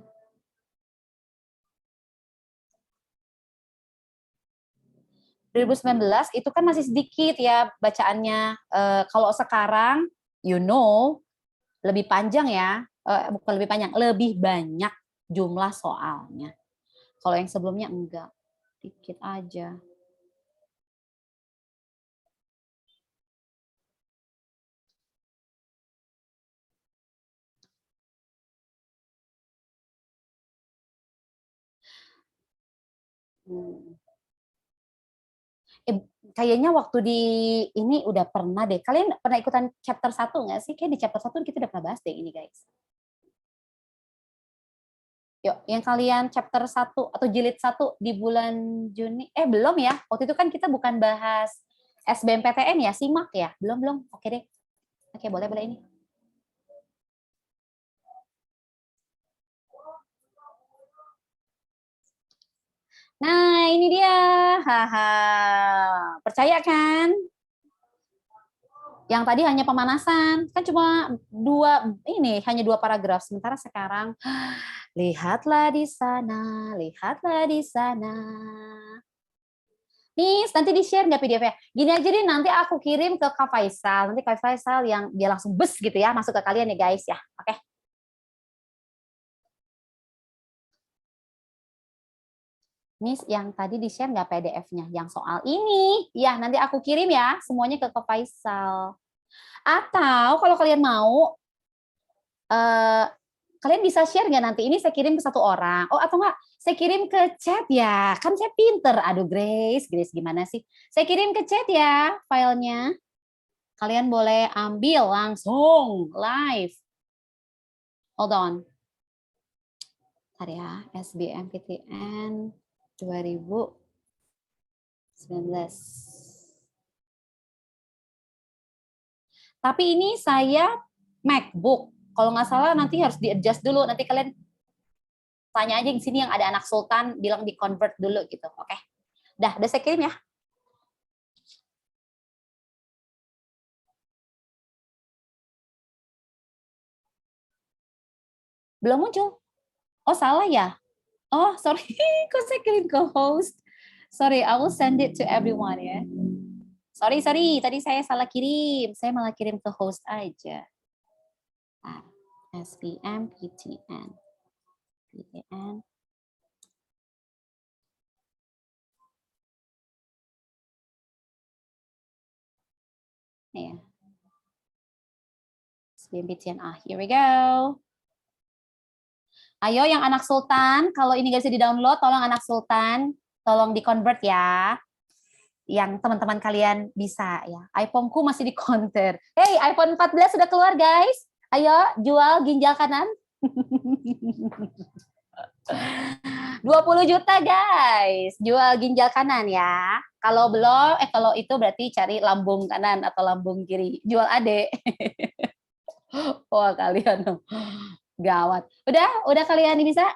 itu kan masih sedikit ya bacaannya. Kalau sekarang, you know, lebih panjang ya. Bukan lebih panjang, lebih banyak jumlah soalnya. Kalau yang sebelumnya enggak, dikit aja. Kayaknya waktu di ini udah pernah deh. Kalian pernah ikutan chapter 1 nggak sih? Kayak di chapter 1 kita udah pernah bahas deh ini guys. Yuk, yang kalian chapter 1 atau jilid 1 di bulan Juni. Belum ya. Waktu itu kan kita bukan bahas SBMPTN ya, SIMAK ya. Belum. Oke deh. Oke, boleh ini. Nah, ini dia. Haha. Percaya kan? Yang tadi hanya pemanasan. Kan cuma hanya dua paragraf. Sementara sekarang, lihatlah di sana, lihatlah di sana. Nih, nanti di-share nggak PDF-nya? Gini aja deh, nanti aku kirim ke Kak Faisal. Nanti Kak Faisal yang dia langsung bus gitu ya, masuk ke kalian ya guys ya. Oke. Miss, yang tadi di-share nggak PDF-nya? Yang soal ini. Ya, nanti aku kirim ya, semuanya ke Faisal. Atau kalau kalian mau, kalian bisa share nggak nanti? Ini saya kirim ke satu orang. Oh, atau nggak? Saya kirim ke chat ya. Kan saya pinter. Aduh, Grace gimana sih? Saya kirim ke chat ya filenya. Kalian boleh ambil langsung live. Hold on. Bentar ya, SBMPTN 2019. Tapi ini saya MacBook. Kalau nggak salah nanti harus di-adjust dulu. Nanti kalian tanya aja di sini yang ada anak sultan, bilang di-convert dulu gitu. Oke. Udah saya kirim ya. Belum muncul. Oh, salah ya? Oh, sorry. Kok saya kirim ke host? Sorry, I will send it to everyone ya. Sorry. Tadi saya salah kirim. Saya malah kirim ke host aja. SVM PTN. Ya. SVM PTN. Here we go. Ayo yang anak sultan, kalau ini nggak bisa di-download, tolong anak sultan, tolong di-convert ya. Yang teman-teman kalian bisa ya. iPhone-ku masih di counter. Hey, iPhone 14 sudah keluar, guys. Ayo jual ginjal kanan. 20 juta, guys. Jual ginjal kanan ya. Kalau belum, kalau itu berarti cari lambung kanan atau lambung kiri. Jual adek. Wah, kalian gawat. Udah kalian bisa?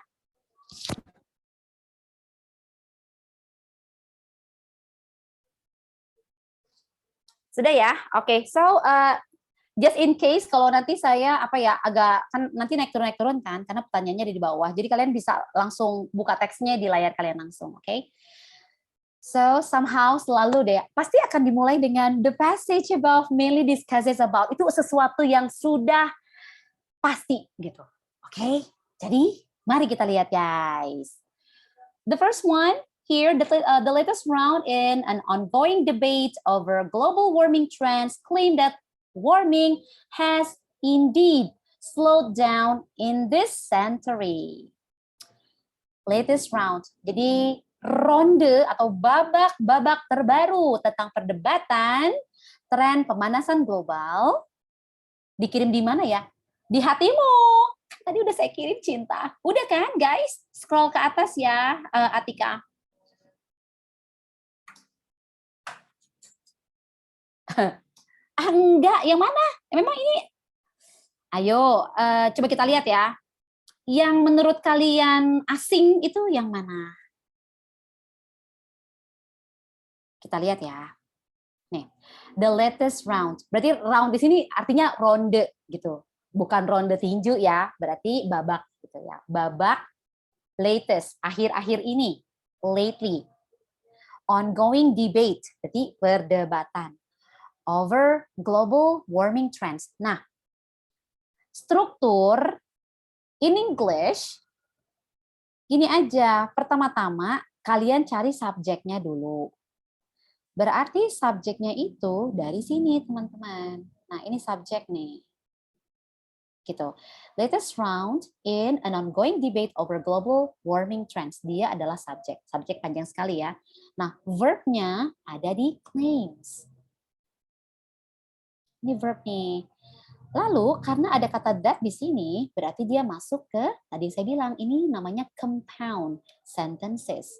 Sudah ya? Oke, so just in case kalau nanti saya agak kan nanti naik turun kan karena pertanyaannya di bawah. Jadi kalian bisa langsung buka teksnya di layar kalian langsung, oke? So somehow selalu deh pasti akan dimulai dengan the passage above mainly discusses about, itu sesuatu yang sudah pasti gitu. Oke? Jadi mari kita lihat, guys. The first one here, the latest round in an ongoing debate over global warming trends claim that warming has indeed slowed down in this century. Latest round. Jadi ronde atau babak terbaru tentang perdebatan tren pemanasan global dikirim di mana ya? Di hatimu. Tadi udah saya kirim, Cinta. Udah kan, guys? Scroll ke atas ya, Atika. Enggak, yang mana? Memang ini. Ayo, coba kita lihat ya. Yang menurut kalian asing itu yang mana? Kita lihat ya. Nih, the latest round. Berarti round di sini artinya ronde gitu. Bukan ronde tinju ya, berarti babak gitu ya. Babak latest, akhir-akhir ini, lately. Ongoing debate, berarti perdebatan over global warming trends. Nah, struktur in English ini aja. Pertama-tama kalian cari subjeknya dulu. Berarti subjeknya itu dari sini, teman-teman. Nah, ini subjek nih. Gitu. Latest round in an ongoing debate over global warming trends. Dia adalah subjek. Subjek panjang sekali ya. Nah, verbnya ada di claims. Ini verb nih. Lalu karena ada kata that di sini, berarti dia masuk ke tadi saya bilang ini namanya compound sentences.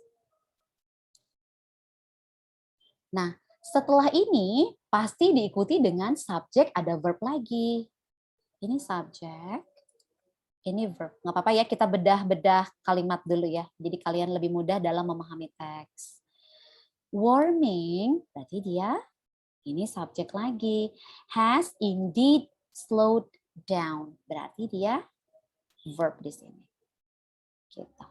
Nah, setelah ini pasti diikuti dengan subjek ada verb lagi. Ini subjek, ini verb. Nggak apa-apa ya, kita bedah-bedah kalimat dulu ya. Jadi kalian lebih mudah dalam memahami teks. Warming, berarti dia ini subjek lagi. Has indeed slowed down. Berarti dia verb di sini. Gitu.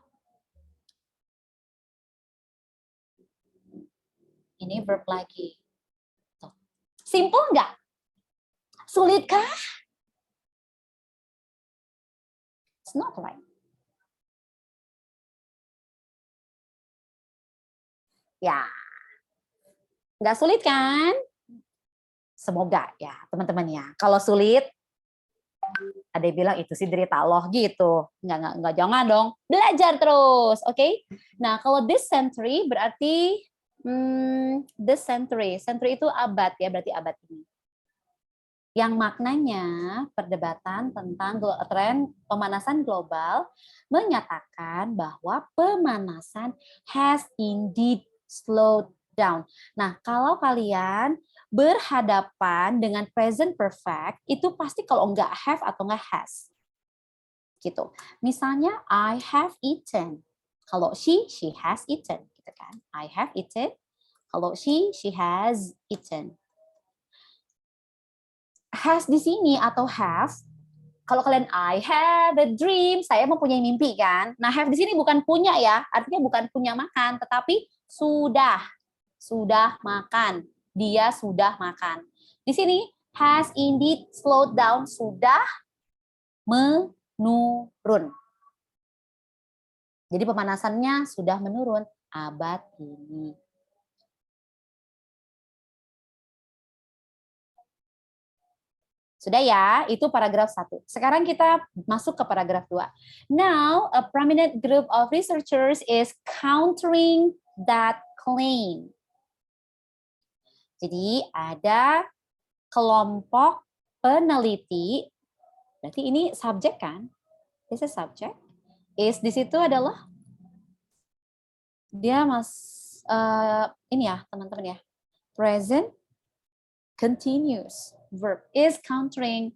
Ini verb lagi. Tuh. Simple nggak? Sulit kah? It's not right. Ya, nggak sulit kan? Semoga ya teman-teman ya. Kalau sulit, ada yang bilang itu sih derita Allah gitu. Nggak, jangan dong. Belajar terus, oke? Nah, kalau this century berarti this century. Century itu abad ya, berarti abad ini. Yang maknanya perdebatan tentang tren pemanasan global menyatakan bahwa pemanasan has indeed slowed down. Nah, kalau kalian berhadapan dengan present perfect, itu pasti kalau enggak have atau enggak has. Gitu. Misalnya, I have eaten. Kalau she has eaten. Gitu kan. I have eaten. Kalau she has eaten. Has di sini atau have, kalau kalian I have a dream, saya mempunyai mimpi kan. Nah, have di sini bukan punya ya, artinya bukan punya makan, tetapi sudah makan. Dia sudah makan. Di sini has indeed slowed down, sudah menurun. Jadi pemanasannya sudah menurun abad ini. Sudah ya, itu paragraf 1. Sekarang kita masuk ke paragraf 2. Now, a prominent group of researchers is countering that claim. Jadi, ada kelompok peneliti, berarti ini subjek kan? This is subject. Is di situ adalah dia ini ya, teman-teman ya. Present continuous verb is countering.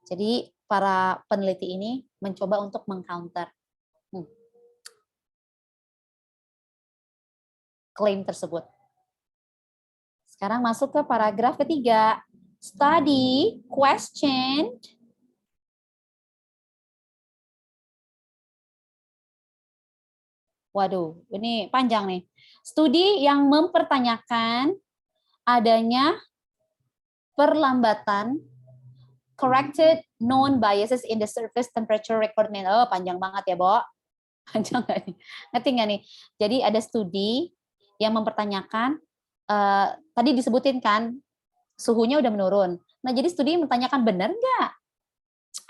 Jadi para peneliti ini mencoba untuk mengcounter klaim tersebut. Sekarang masuk ke paragraf ketiga. Study, question. Waduh, ini panjang nih. Studi yang mempertanyakan adanya perlambatan corrected known biases in the surface temperature requirement. Oh, panjang banget ya, Bo. Panjang nggak nih? Ngerti nggak nih? Jadi ada studi yang mempertanyakan, tadi disebutin kan, suhunya udah menurun. Nah, jadi studi mempertanyakan benar nggak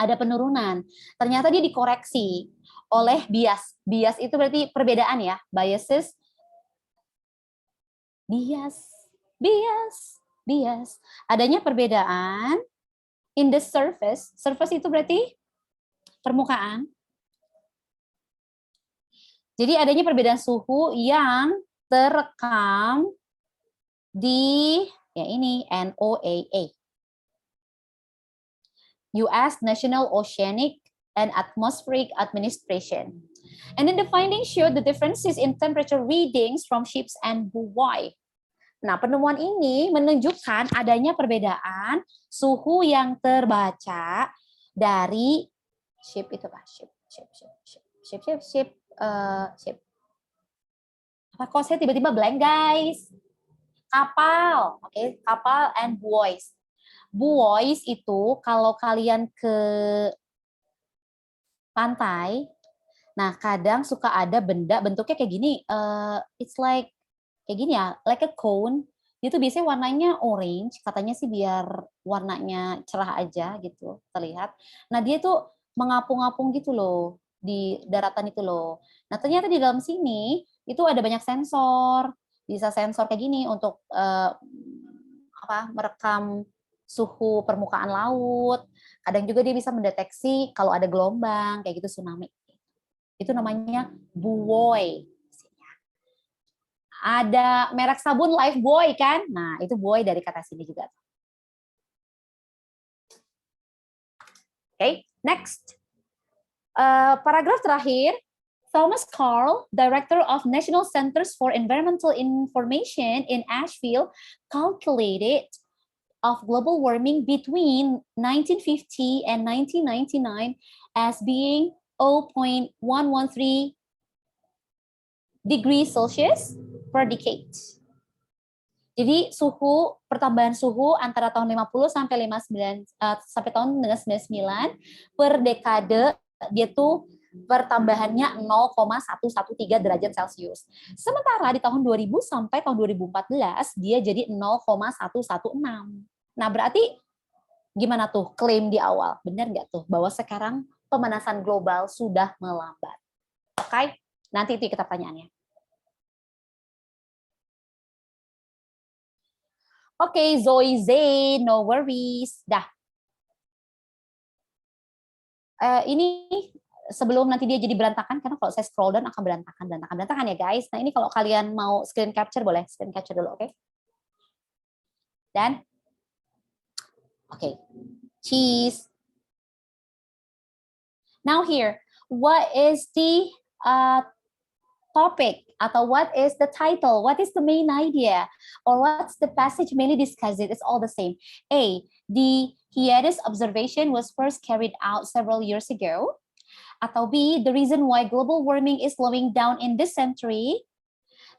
ada penurunan. Ternyata dia dikoreksi oleh bias. Bias itu berarti perbedaan ya. Biases, bias. Adanya perbedaan in the surface. Surface itu berarti permukaan. Jadi adanya perbedaan suhu yang terekam di ya ini NOAA. US National Oceanic and Atmospheric Administration. And then the findings showed the differences in temperature readings from ships and buoy. Nah, penemuan ini menunjukkan adanya perbedaan suhu yang terbaca dari ship itu Pak, ship. Apa kok saya tiba-tiba blank, guys? Kapal, oke, kapal and buoys. Buoys itu kalau kalian ke pantai, nah kadang suka ada benda bentuknya kayak gini, it's like kayak gini ya, like a cone. Itu biasanya warnanya orange, katanya sih biar warnanya cerah aja gitu, terlihat. Nah dia tuh mengapung-apung gitu loh di daratan itu loh. Nah ternyata di dalam sini itu ada banyak sensor, bisa sensor kayak gini untuk merekam suhu permukaan laut. Kadang juga dia bisa mendeteksi kalau ada gelombang kayak gitu, tsunami. Itu namanya buoy. Ada merek sabun Lifebuoy kan? Nah, itu buoy dari kata sini juga. Oke, next. Paragraf terakhir. Thomas Carl, Director of National Centers for Environmental Information in Asheville, calculated of global warming between 1950 and 1999 as being 0.113 degrees Celsius per decade. Jadi pertambahan suhu antara tahun 50 sampai 59 sampai tahun 99 per dekade dia tuh pertambahannya 0,113 derajat Celcius. Sementara di tahun 2000 sampai tahun 2014 dia jadi 0,116. Nah, berarti gimana tuh klaim di awal? Benar nggak tuh bahwa sekarang pemanasan global sudah melambat? Oke, nanti itu kita pertanyaannya. Oke, Zoe Z, no worries. Dah. Ini sebelum nanti dia jadi berantakan, karena kalau saya scroll down akan berantakan ya guys. Nah ini kalau kalian mau screen capture, boleh screen capture dulu, oke? Dan, oke, cheese. Now here, what is the topic atau what is the title? What is the main idea? Or what's the passage mainly discussed? It's all the same. A, the Hiedes observation was first carried out several years ago. Atau B, the reason why global warming is slowing down in this century.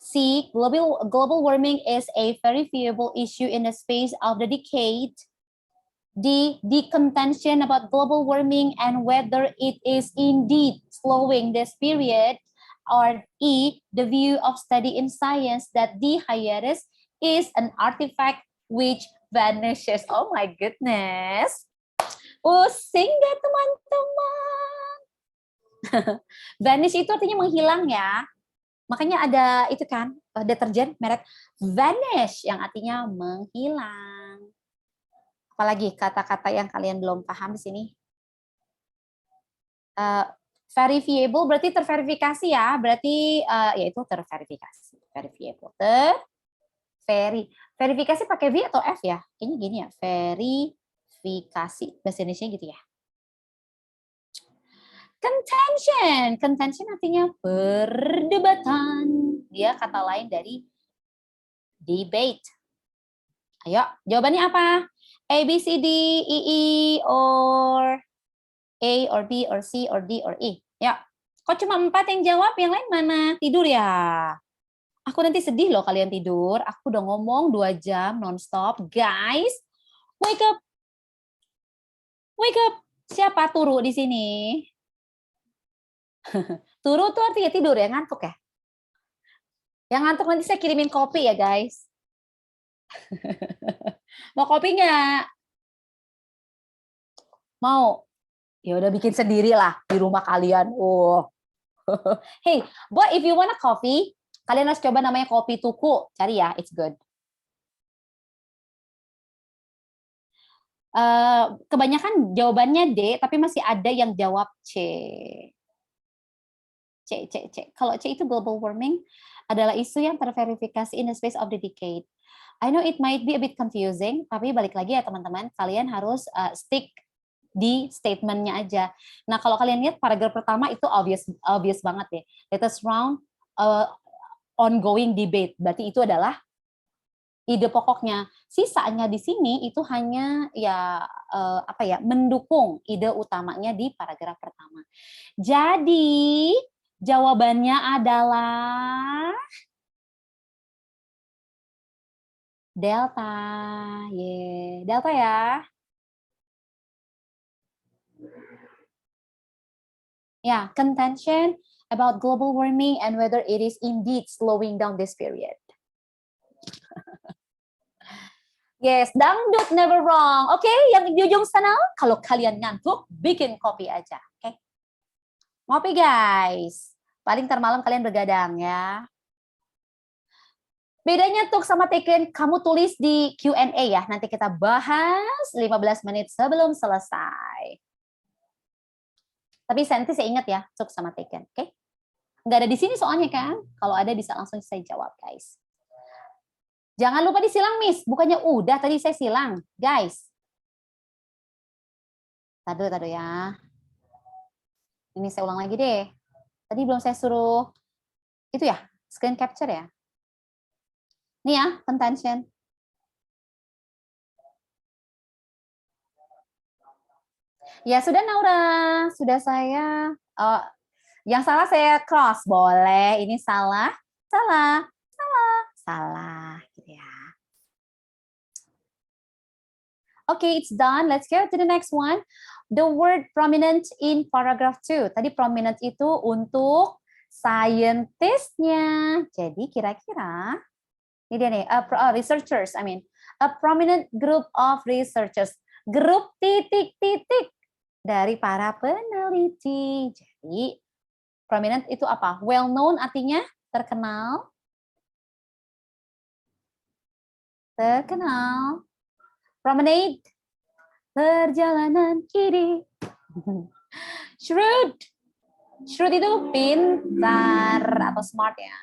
C, global warming is a verifiable issue in the space of the decade. D, the contention about global warming and whether it is indeed slowing this period. Or E, the view of study in science that the hiatus is an artifact which vanishes. Oh my goodness. Pusing gak teman-teman? Vanish itu artinya menghilang ya. Makanya ada itu kan, deterjen merek Vanish yang artinya menghilang. Apalagi kata-kata yang kalian belum paham di sini? Verifiable berarti terverifikasi ya, berarti yaitu terverifikasi. Verifiable. Verifikasi pakai V atau F ya? Kayaknya gini ya, verifikasi. Bahasa Indonesia gitu ya. Contention artinya perdebatan. Dia kata lain dari debate. Ayo, jawabannya apa? A, B, C, D, E, E, or A, or B, or C, or D, or E. Ya, kok cuma 4 yang jawab, yang lain mana? Tidur ya? Aku nanti sedih loh kalian tidur. Aku udah ngomong 2 jam nonstop. Guys, wake up. Wake up. Siapa Turu di sini? Turu tuh artinya tidur ya, ngantuk ya? Yang ngantuk nanti saya kirimin kopi ya guys. Mau kopi nggak? Mau? Ya udah bikin sendiri lah di rumah kalian. Oh. Hey, boy, if you want a coffee, kalian harus coba namanya kopi tuku. Cari ya, it's good. Kebanyakan jawabannya D, tapi masih ada yang jawab C. C. Kalau C itu global warming adalah isu yang terverifikasi in the space of the decade. I know it might be a bit confusing, tapi balik lagi ya teman-teman, kalian harus stick di statementnya aja. Nah kalau kalian lihat paragraf pertama itu obvious banget ya. Latest round ongoing debate, berarti itu adalah ide pokoknya. Sisanya di sini itu hanya ya mendukung ide utamanya di paragraf pertama. Jadi jawabannya adalah delta. Delta ya. Ya, contention about global warming and whether it is indeed slowing down this period. Yes, dangdut never wrong. Oke, yang di ujung sana, kalau kalian ngantuk, bikin kopi aja. Oke, ngopi guys. Paling ntar malam kalian bergadang ya. Bedanya Tuk sama Taken, kamu tulis di Q&A ya. Nanti kita bahas 15 menit sebelum selesai. Tapi nanti saya ingat ya, Tuk sama Taken. Oke? Nggak ada di sini soalnya kan. Kalau ada bisa langsung saya jawab guys. Jangan lupa disilang, Miss. Bukannya udah tadi saya silang. Guys. Tadu ya. Ini saya ulang lagi deh. Tadi belum saya suruh, itu ya, screen capture ya. Ini ya, contention. Ya sudah Naura. Sudah saya. Yang salah saya cross. Boleh. Ini salah. Salah. Gitu ya. Okay, it's done. Let's go to the next one. The word prominent in paragraph 2. Tadi prominent itu untuk scientist-nya. Jadi kira-kira ini dia nih, researchers, a prominent group of researchers. Grup titik-titik dari para peneliti. Jadi prominent itu apa? Well known artinya terkenal. Terkenal. Promenade, perjalanan kiri. Shrewd, shrewd itu pintar atau smart ya.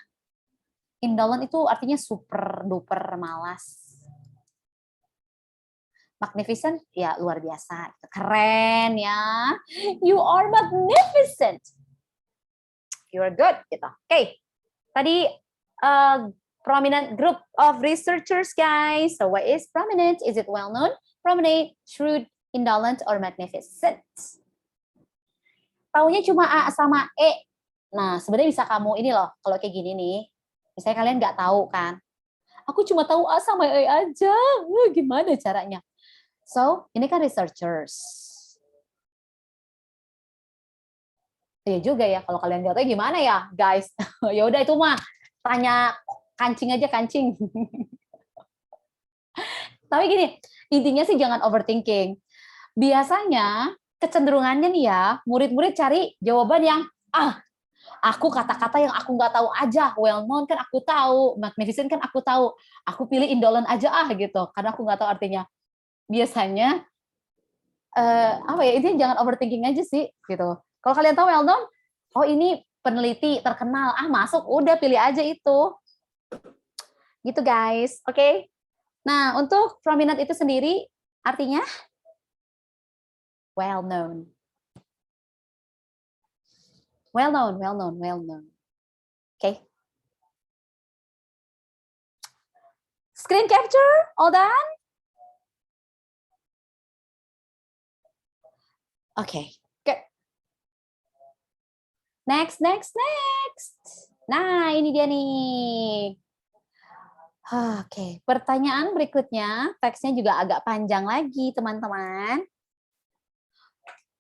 Indolent itu artinya super duper malas. Magnificent, ya luar biasa, keren ya. You are magnificent. You are good, gitu. Oke, tadi prominent group of researchers, guys. So what is prominent? Is it well known? Prominent, shrewd, indolent, or magnificent? Taunya cuma A sama E. Nah, sebenarnya bisa kamu ini loh, kalau kayak gini nih. Misalnya kalian nggak tahu kan. Aku cuma tahu A sama E aja. Gimana caranya? So, ini kan researchers. Iya juga ya, kalau kalian nggak tahu gimana ya, guys. Ya udah itu mah tanya kancing aja, kancing. Tapi gini, intinya sih jangan overthinking. Biasanya kecenderungannya nih ya, murid-murid cari jawaban yang aku kata-kata yang aku nggak tahu aja. Well known kan aku tahu, magnificent kan aku tahu. Aku pilih indolent aja gitu, karena aku nggak tahu artinya. Biasanya intinya jangan overthinking aja sih gitu. Kalau kalian tahu well known, oh ini peneliti terkenal, masuk, udah pilih aja itu. Gitu guys, oke? Nah, untuk prominent itu sendiri artinya well known. Well known, well known, well known. Okay. Screen capture, all done? Okay, good. Next. Nah, ini dia nih. Oke, pertanyaan berikutnya, teksnya juga agak panjang lagi, teman-teman.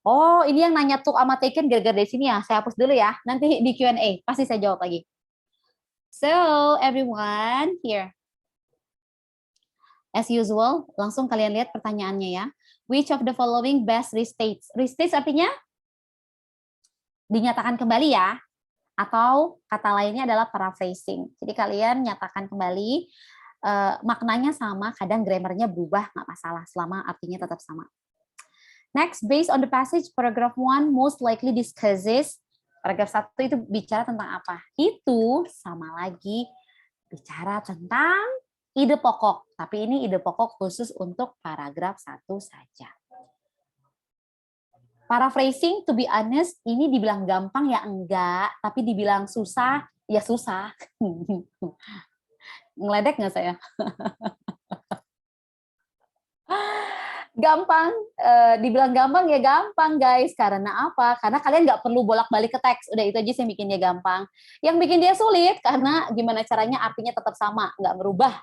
Oh, ini yang nanya tuh sama Taken gara-gara dari sini ya. Saya hapus dulu ya. Nanti di Q&A pasti saya jawab lagi. So, everyone, here. As usual, langsung kalian lihat pertanyaannya ya. Which of the following best restates? Restates artinya dinyatakan kembali ya. Atau kata lainnya adalah paraphrasing. Jadi kalian nyatakan kembali, maknanya sama, kadang grammarnya berubah, nggak masalah, selama artinya tetap sama. Next, based on the passage, paragraph 1 most likely discusses, paragraf 1 itu bicara tentang apa? Itu sama lagi bicara tentang ide pokok, tapi ini ide pokok khusus untuk paragraf 1 saja. Paraphrasing, to be honest, ini dibilang gampang ya enggak, tapi dibilang susah, ya susah. Ngeledek nggak saya? Gampang, dibilang gampang ya gampang guys. Karena apa? Karena kalian nggak perlu bolak-balik ke teks. Udah itu aja sih yang bikin dia gampang. Yang bikin dia sulit karena gimana caranya artinya tetap sama, nggak berubah.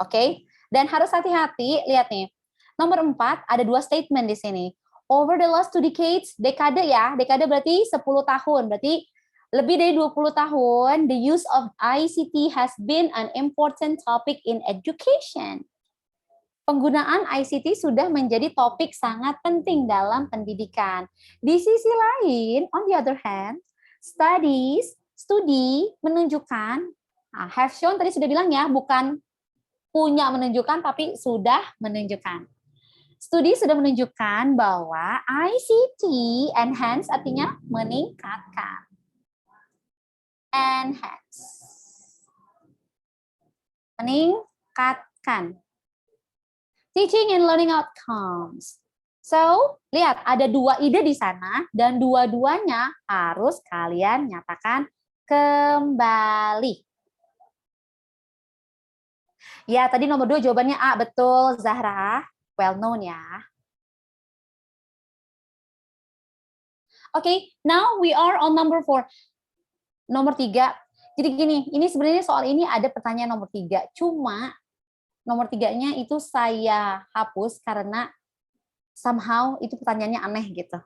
Oke? Dan harus hati-hati, lihat nih. Nomor 4, ada 2 statement di sini. Over the last 2 decades, dekade ya, dekade berarti 10 tahun, berarti lebih dari 20 tahun, the use of ICT has been an important topic in education. Penggunaan ICT sudah menjadi topik sangat penting dalam pendidikan. Di sisi lain, on the other hand, studi menunjukkan, have shown tadi sudah bilang ya, bukan punya menunjukkan, tapi sudah menunjukkan. Studi sudah menunjukkan bahwa ICT enhance artinya meningkatkan. Enhance. Meningkatkan. Teaching and learning outcomes. So, lihat ada 2 ide di sana dan dua-duanya harus kalian nyatakan kembali. Ya, tadi nomor 2 jawabannya A, betul Zahra. Well known ya. Okay, now we are on number 4. Nomor 3. Jadi gini, ini sebenarnya soal ini ada pertanyaan nomor 3. Cuma nomor 3-nya itu saya hapus karena somehow itu pertanyaannya aneh gitu.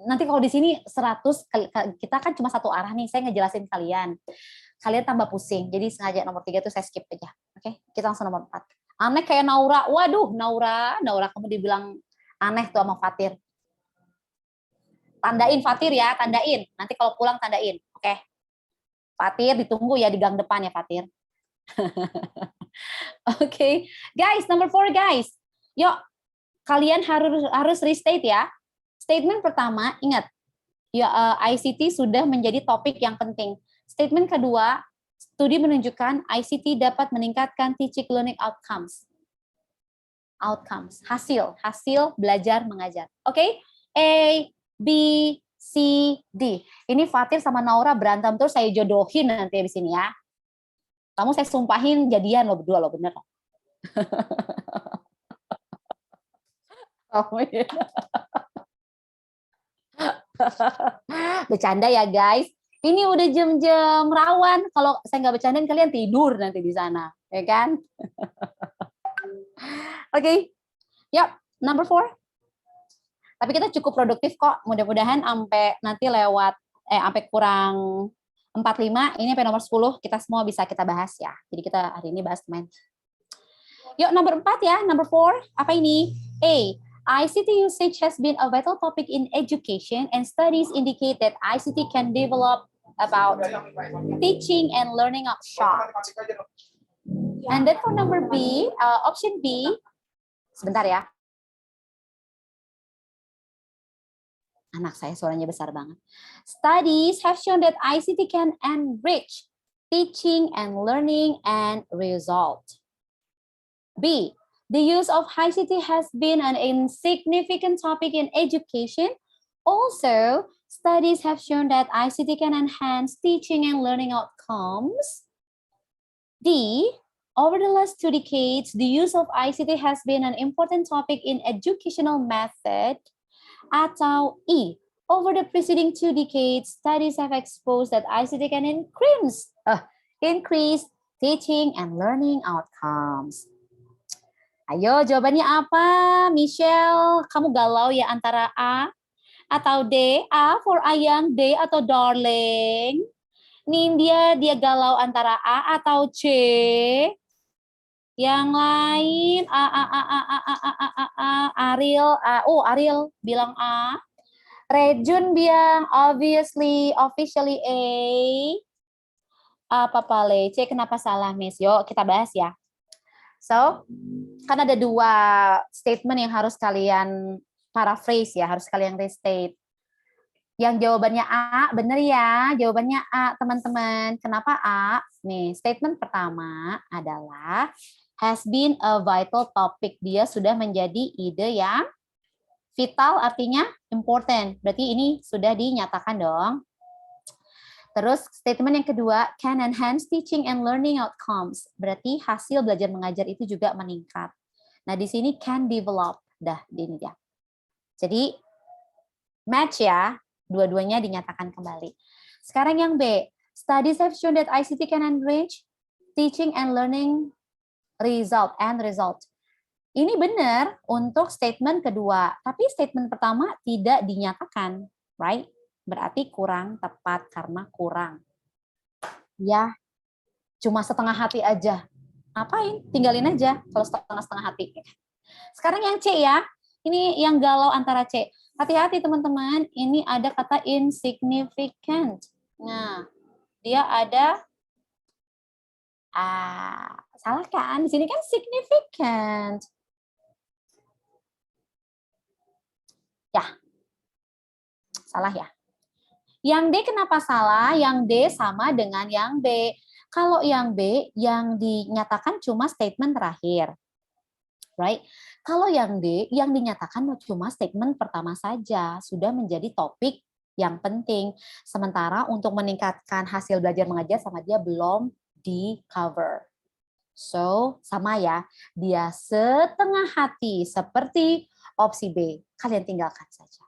Nanti kalau di sini 100, kita kan cuma satu arah nih, saya ngejelasin kalian tambah pusing, jadi sengaja nomor 3 itu saya skip aja. Oke, kita langsung nomor 4. Aneh kayak Naura, waduh Naura kamu dibilang aneh tuh sama Fatir. Tandain Fatir ya, tandain. Nanti kalau pulang tandain, oke. Fatir ditunggu ya di gang depan ya Fatir. Oke, guys, number 4 guys. Yuk, kalian harus restate ya. Statement pertama, ingat, ya, ICT sudah menjadi topik yang penting. Statement kedua, studi menunjukkan ICT dapat meningkatkan teaching learning outcomes. Hasil belajar mengajar. Oke? A, B, C, D. Ini Fatir sama Naura berantem terus, saya jodohin nanti di sini ya. Kamu saya sumpahin jadian lo berdua lo, bener. Oh, iya. Bercanda ya guys. Ini udah jam-jam rawan. Kalau saya nggak bercandain kalian tidur nanti di sana, ya kan? Oke, yuk, number 4. Tapi kita cukup produktif kok. Mudah-mudahan sampai nanti sampai kurang 45, ini sampai nomor 10 kita semua bisa kita bahas ya. Jadi kita hari ini bahas main. Yuk, nomor 4 ya, number 4. Apa ini? A. ICT usage has been a vital topic in education, and studies indicate that ICT can develop about teaching and learning of short. And then for number B, option B, sebentar ya. Anak saya suaranya besar banget. Studies have shown that ICT can enrich teaching and learning and result. B, the use of ICT has been an insignificant topic in education. Also, studies have shown that ICT can enhance teaching and learning outcomes. D, over the last 2 decades, the use of ICT has been an important topic in educational method. Atau E, over the preceding 2 decades, studies have exposed that ICT can increase teaching and learning outcomes. Ayo, jawabannya apa, Michelle? Kamu galau ya antara A atau D? A for ayang, D atau darling? Nindya, dia galau antara A atau C? Yang lain, Ariel, Ariel bilang A. Rejun bilang obviously, officially A. Apa Pale? C kenapa salah, Miss? Yuk kita bahas ya. So, kan ada 2 statement yang harus kalian paraphrase ya, harus kalian restate. Yang jawabannya A, benar ya, jawabannya A, teman-teman. Kenapa A? Nih, statement pertama adalah has been a vital topic. Dia sudah menjadi ide yang vital, artinya important. Berarti ini sudah dinyatakan dong. Terus statement yang kedua, can enhance teaching and learning outcomes. Berarti hasil belajar mengajar itu juga meningkat. Nah, di sini can develop. Dah, ini dia. Jadi, match ya. Dua-duanya dinyatakan kembali. Sekarang yang B. Studies have shown that ICT can enrich teaching and learning result. Ini benar untuk statement kedua, tapi statement pertama tidak dinyatakan, right? Berarti kurang tepat karena kurang. Ya, cuma setengah hati aja. Ngapain? Tinggalin aja kalau setengah hati. Sekarang yang C ya. Ini yang galau antara C. Hati-hati teman-teman, ini ada kata insignificant. Nah, dia ada salah kan? Di sini kan significant. Ya. Salah ya. Yang D kenapa salah? Yang D sama dengan yang B. Kalau yang B yang dinyatakan cuma statement terakhir. Right? Kalau yang D, yang dinyatakan cuma statement pertama saja, sudah menjadi topik yang penting. Sementara untuk meningkatkan hasil belajar mengajar sama dia belum di cover. So, sama ya, dia setengah hati seperti opsi B. Kalian tinggalkan saja.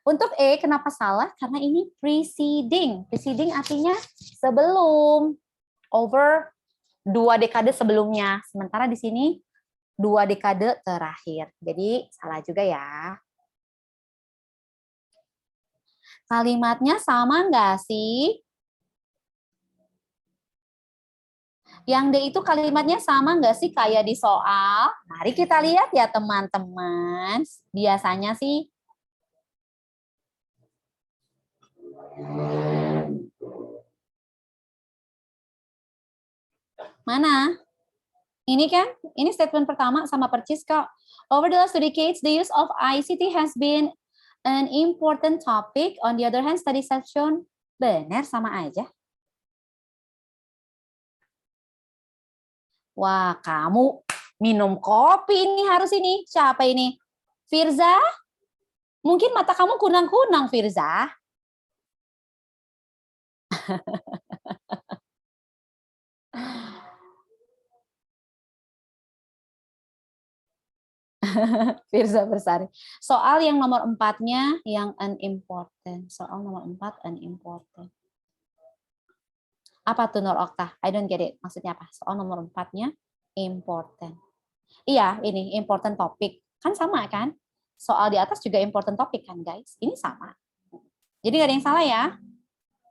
Untuk E, kenapa salah? Karena ini preceding. Preceding artinya sebelum. Over 2 dekade sebelumnya. Sementara di sini 2 dekade terakhir. Jadi salah juga ya. Kalimatnya sama nggak sih? Yang D itu kalimatnya sama nggak sih kayak di soal? Mari kita lihat ya teman-teman. Biasanya sih mana? Ini kan, ini statement pertama sama percis kok. Over the last 2 decades, the use of ICT has been an important topic. On the other hand, studies have shown benar sama aja. Wah, kamu minum kopi ini harus ini. Siapa ini? Firza? Mungkin mata kamu kunang-kunang, Firza. Firza Bersari. Soal yang nomor 4-nya yang unimportant. Soal nomor 4 unimportant. Apa tuh Nur Okta? I don't get it. Maksudnya apa? Soal nomor 4-nya important. Iya, ini important topic. Kan sama kan? Soal di atas juga important topic kan guys? Ini sama. Jadi nggak ada yang salah ya.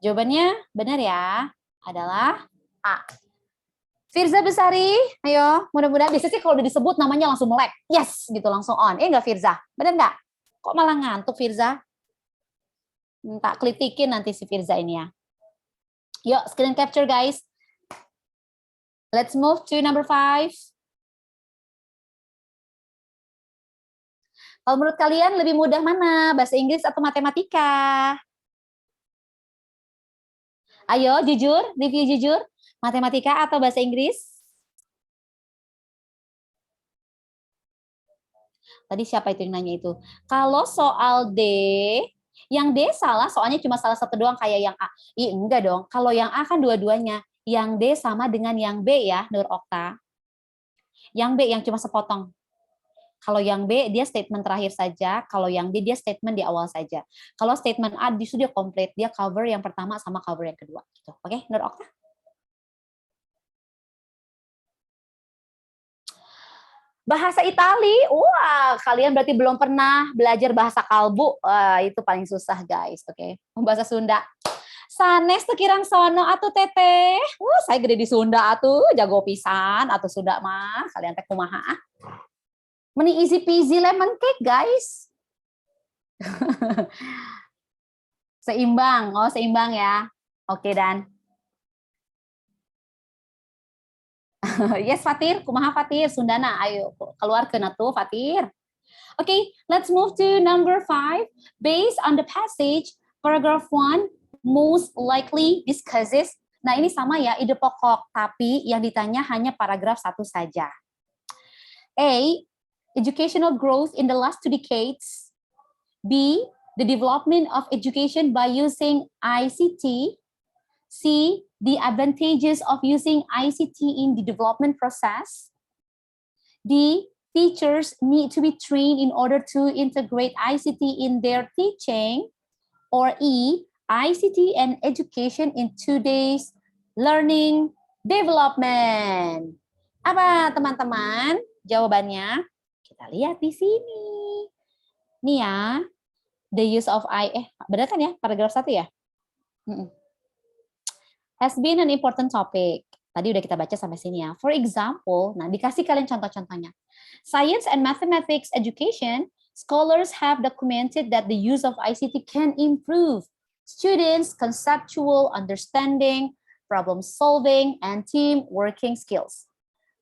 Jawabannya benar ya. Adalah A. Firza Besari, ayo, mudah-mudahan biasanya sih kalau udah disebut namanya langsung melek. Yes, gitu langsung on. Nggak Firza? Benar nggak? Kok malah ngantuk Firza? Tak kritikin nanti si Firza ini ya. Yuk, screen capture guys. Let's move to number 5. Kalau menurut kalian lebih mudah mana? Bahasa Inggris atau matematika? Ayo, jujur, review jujur. Matematika atau bahasa Inggris? Tadi siapa itu yang nanya itu? Kalau soal D, yang D salah, soalnya cuma salah satu doang kayak yang A. Ih, enggak dong. Kalau yang A kan dua-duanya. Yang D sama dengan yang B ya, Nur Okta. Yang B yang cuma sepotong. Kalau yang B dia statement terakhir saja, kalau yang D dia statement di awal saja. Kalau statement A di sudah komplit, dia cover yang pertama sama cover yang kedua. Gitu. Oke, Nur Okta? Bahasa Itali, wah kalian berarti belum pernah belajar bahasa kalbu, wah, itu paling susah guys, oke. Bahasa Sunda, sanes tekirang sono atuh teteh, saya gede di Sunda atuh, jago pisan atau Sunda mah, kalian teh kumaha. Meni easy peasy lemon cake guys. Seimbang, oh seimbang ya, oke dan. Yes Fatir, kumaha Fatir, Sundana, ayo keluar ke natu Fatir. Okay, let's move to number 5. Based on the passage, paragraph 1 most likely discusses. Nah, ini sama ya, ide pokok, tapi yang ditanya hanya paragraf 1 saja. A, educational growth in the last 2 decades. B, the development of education by using ICT. C, the advantages of using ICT in the development process. D, teachers need to be trained in order to integrate ICT in their teaching. Or E, ICT and education in today's learning development. Apa teman-teman jawabannya? Kita lihat di sini. Nih ya, the use of benar kan ya paragraf 1 ya? Has been an important topic. Tadi udah kita baca sampai sini ya. For example, nah dikasih kalian contoh-contohnya. Science and mathematics education, scholars have documented that the use of ICT can improve students' conceptual understanding, problem solving, and team working skills.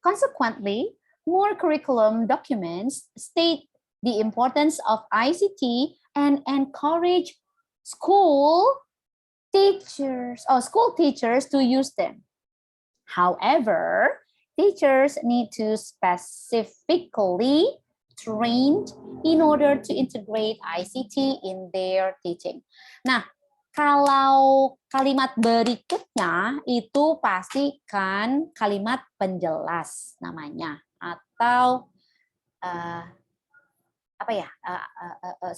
Consequently, more curriculum documents state the importance of ICT and encourage school teachers to use them. However, teachers need to specifically trained in order to integrate ICT in their teaching. Nah, kalau kalimat berikutnya itu pastikan kalimat penjelas namanya atau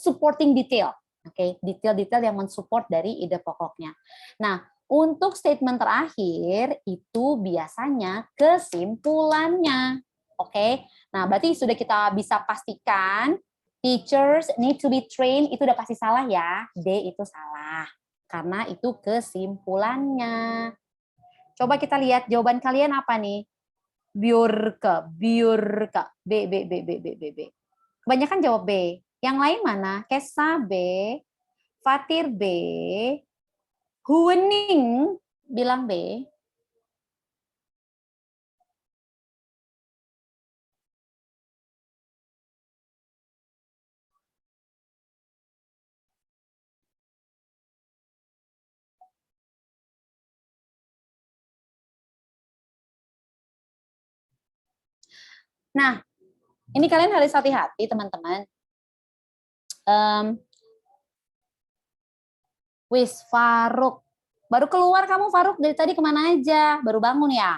supporting detail. Oke, detail-detail yang mensupport dari ide pokoknya. Nah, Untuk statement terakhir itu biasanya kesimpulannya. Oke. Nah, berarti sudah kita bisa pastikan teachers need to be trained itu udah pasti salah ya. D itu salah. Karena itu kesimpulannya. Coba kita lihat jawaban kalian apa nih? Biurke, biurke. B, B, B, B, B, B, B. Kebanyakan jawab B. Yang lain mana? Kesa B, Fatir B, Huwening bilang B. Nah, ini kalian harus hati-hati teman-teman. Wis, Faruk. Baru keluar kamu, Faruk, dari tadi kemana aja? Baru bangun ya?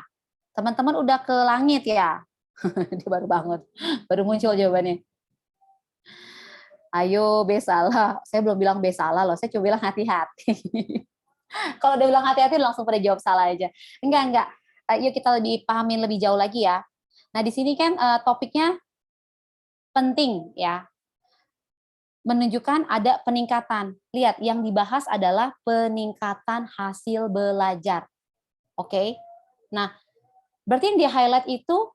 Teman-teman udah ke langit ya? Dia baru bangun. Baru muncul jawabannya. Ayo, B salah. Saya belum bilang B salah loh. Saya cuma bilang hati-hati. Kalau udah bilang hati-hati, langsung pada jawab salah aja. Enggak. Yuk kita lebih pahamin lebih jauh lagi ya. Nah, di sini kan topiknya penting ya. Menunjukkan ada peningkatan. Lihat, yang dibahas adalah peningkatan hasil belajar. Oke. Nah, berarti yang di-highlight itu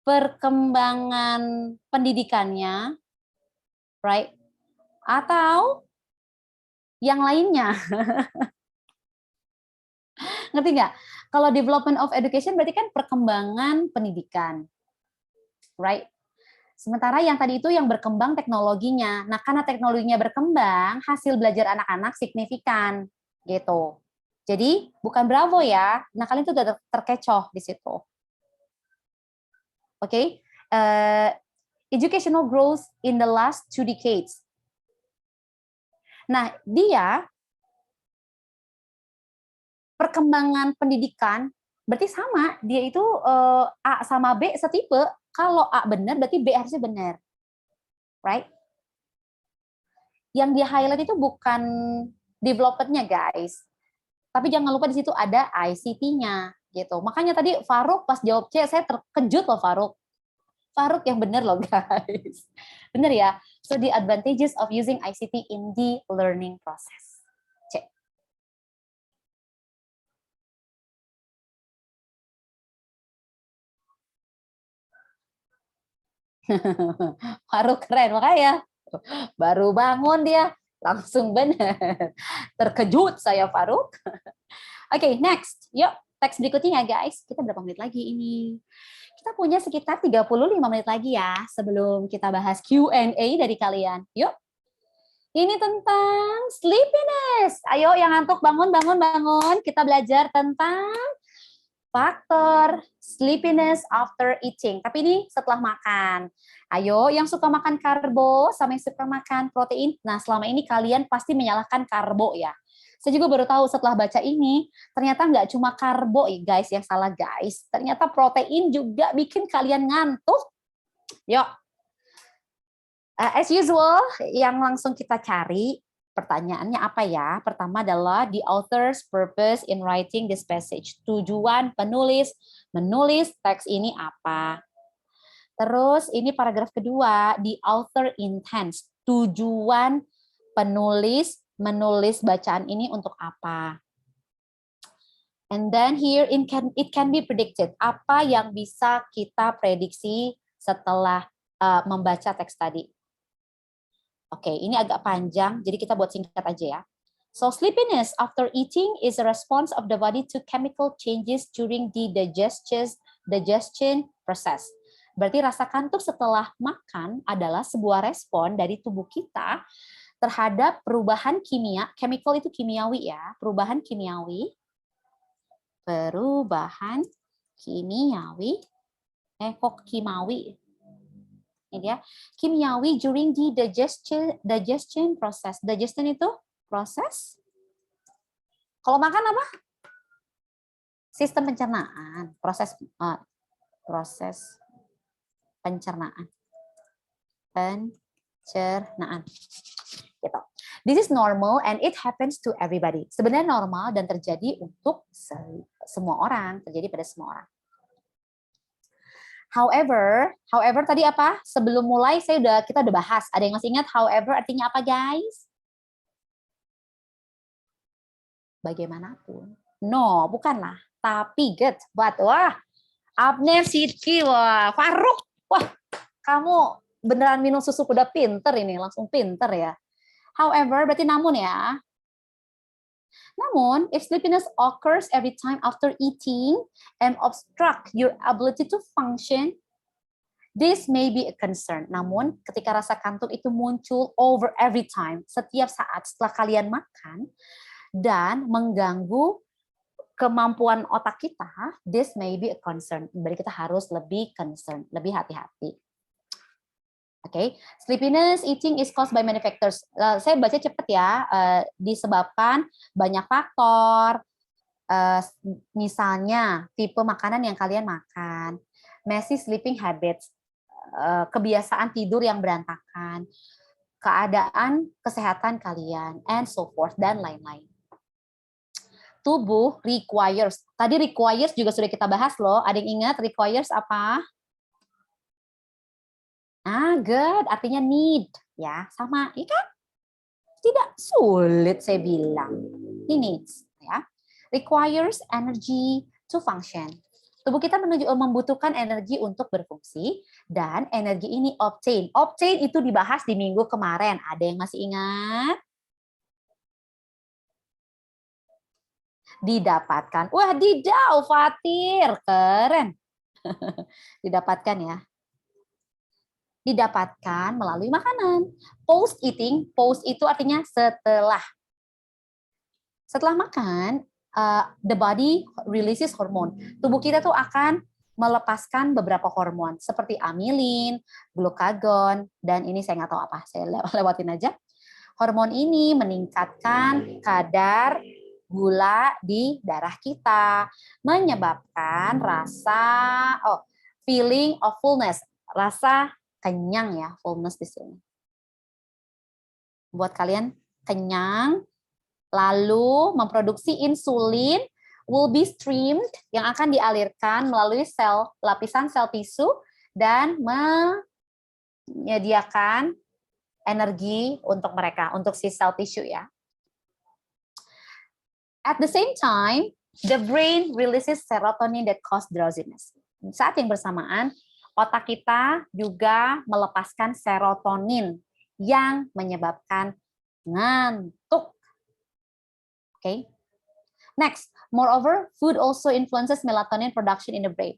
perkembangan pendidikannya, right? Atau yang lainnya. Ngerti nggak? Kalau development of education berarti kan perkembangan pendidikan, right? Sementara yang tadi itu yang berkembang teknologinya. Nah, karena teknologinya berkembang, hasil belajar anak-anak signifikan, gitu. Jadi, bukan bravo ya. Nah, kalian itu udah terkecoh di situ. Oke? Educational growth in the last 2 decades. Nah, dia perkembangan pendidikan berarti sama, dia itu A sama B setipe. Kalau A benar, berarti B harusnya benar. Right? Yang dia highlight itu bukan development-nya, guys. Tapi jangan lupa di situ ada ICT-nya gitu. Makanya tadi Faruk pas jawab C, saya terkejut loh Faruk. Faruk yang benar loh, guys. Benar ya? So the advantages of using ICT in the learning process. C. Faruk keren, makanya baru bangun dia langsung benar. Terkejut saya Faruk. Oke, next. Yuk, teks berikutnya ya guys. Kita berapa menit lagi ini? Kita punya sekitar 35 menit lagi ya sebelum kita bahas Q&A dari kalian. Yuk. Ini tentang sleepiness. Ayo yang ngantuk bangun, bangun, bangun. Kita belajar tentang faktor sleepiness after eating. Tapi ini setelah makan. Ayo, yang suka makan karbo sama yang suka makan protein. Nah, selama ini kalian pasti menyalahkan karbo ya. Saya juga baru tahu setelah baca ini, ternyata nggak cuma karbo guys yang salah guys. Ternyata protein juga bikin kalian ngantuk. Yuk. As usual, yang langsung kita cari, pertanyaannya apa ya? Pertama adalah the author's purpose in writing this passage. Tujuan penulis menulis teks ini apa? Terus ini paragraf kedua, the author intends. Tujuan penulis menulis bacaan ini untuk apa? And then here it can be predicted. Apa yang bisa kita prediksi setelah membaca teks tadi? Oke, ini agak panjang, jadi kita buat singkat aja ya. So sleepiness after eating is a response of the body to chemical changes during the digestion process. Berarti rasa kantuk setelah makan adalah sebuah respon dari tubuh kita terhadap perubahan kimia, chemical itu kimiawi ya, perubahan kimiawi kok kimawi, ini dia, kimiawi during the digestion process. Digestion itu proses, kalau makan apa? Sistem pencernaan, proses pencernaan. Pencernaan. Gitu. This is normal and it happens to everybody. Sebenarnya normal dan terjadi untuk semua orang, terjadi pada semua orang. However tadi apa? Sebelum mulai kita udah bahas. Ada yang masih ingat however artinya apa, guys? Bagaimanapun. No, bukanlah. Tapi good. But wah, Abner Sidki, wah, Faruk, wah, kamu beneran minum susu kuda pinter ini, langsung pinter ya. However, berarti namun ya. Namun, if sleepiness occurs every time after eating and obstruct your ability to function, this may be a concern. Namun, ketika rasa kantuk itu muncul over every time, setiap saat setelah kalian makan, dan mengganggu kemampuan otak kita, this may be a concern. Berarti kita harus lebih concern, lebih hati-hati. Oke, sleepiness eating is caused by many factors. Saya baca cepet ya, disebabkan banyak faktor. Misalnya tipe makanan yang kalian makan, messy sleeping habits, kebiasaan tidur yang berantakan, keadaan kesehatan kalian, and so forth, dan lain-lain. Tubuh requires. Tadi requires juga sudah kita bahas loh. Ada yang ingat requires apa? Good. Artinya need. Ya, sama. Iya kan? Tidak sulit saya bilang. Ini needs. Ya. Requires energy to function. Tubuh kita membutuhkan energi untuk berfungsi. Dan energi ini obtain. Obtain itu dibahas di minggu kemarin. Ada yang masih ingat? Didapatkan. Wah, didau, Fatir. Keren. Didapatkan ya. Didapatkan melalui makanan. Post eating, post itu artinya setelah. Setelah makan, the body releases hormone. Tubuh kita tuh akan melepaskan beberapa hormon seperti amilin, glukagon, dan ini saya nggak tahu apa, saya lewatin aja. Hormon ini meningkatkan kadar gula di darah kita, menyebabkan feeling of fullness, rasa kenyang ya, fullness di sini. Buat kalian kenyang, lalu memproduksi insulin will be streamed yang akan dialirkan melalui lapisan sel tisu dan menyediakan energi untuk mereka, untuk si sel tisu ya. At the same time, the brain releases serotonin that cause drowsiness. Saat yang bersamaan, otak kita juga melepaskan serotonin yang menyebabkan ngantuk. Okay. Next, moreover, food also influences melatonin production in the brain.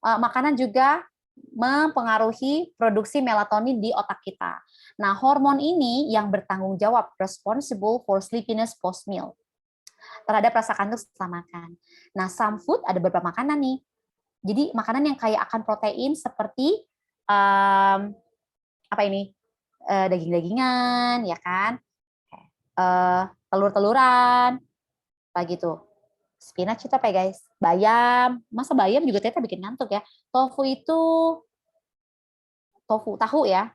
Makanan juga mempengaruhi produksi melatonin di otak kita. Nah, hormon ini yang bertanggung jawab, responsible for sleepiness post-meal, terhadap rasa kantuk setelah makan. Nah, some food ada beberapa makanan nih. Jadi makanan yang kaya akan protein seperti daging-dagingan, ya kan, telur-teluran, kayak gitu. Spinach itu apa ya guys? Bayam. Masa bayam juga ternyata bikin ngantuk ya. Tahu ya.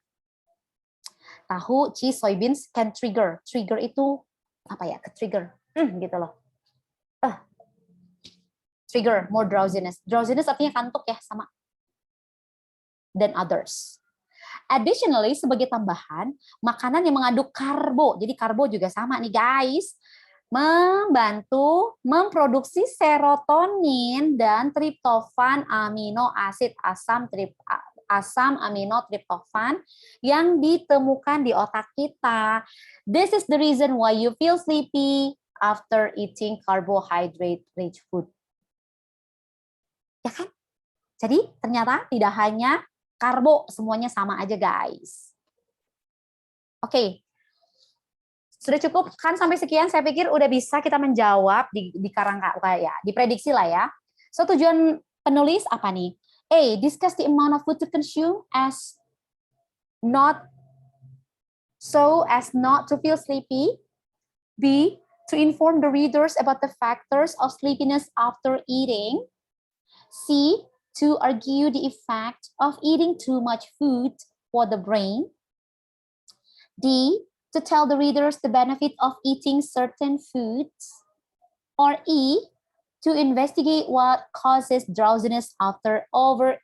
Tahu, cheese, soybeans can trigger. Trigger itu apa ya? Ke-trigger. Gitu loh. Trigger more drowsiness. Drowsiness artinya kantuk ya, sama. Dan others. Additionally, sebagai tambahan, makanan yang mengandung karbo. Jadi karbo juga sama nih guys. Membantu memproduksi serotonin dan triptofan amino asid asam aminotriptofan yang ditemukan di otak kita. This is the reason why you feel sleepy after eating carbohydrate-rich food. Ya kan? Jadi ternyata tidak hanya karbo, semuanya sama aja guys. Oke. Sudah cukup kan sampai sekian, saya pikir udah bisa kita menjawab di ya, diprediksi lah ya. So tujuan penulis apa nih? A, discuss the amount of food to consume as not to feel sleepy. B, to inform the readers about the factors of sleepiness after eating. C, to argue the effect of eating too much food for the brain. D, to tell the readers the benefit of eating certain foods. Or E, to investigate what causes drowsiness after overeating.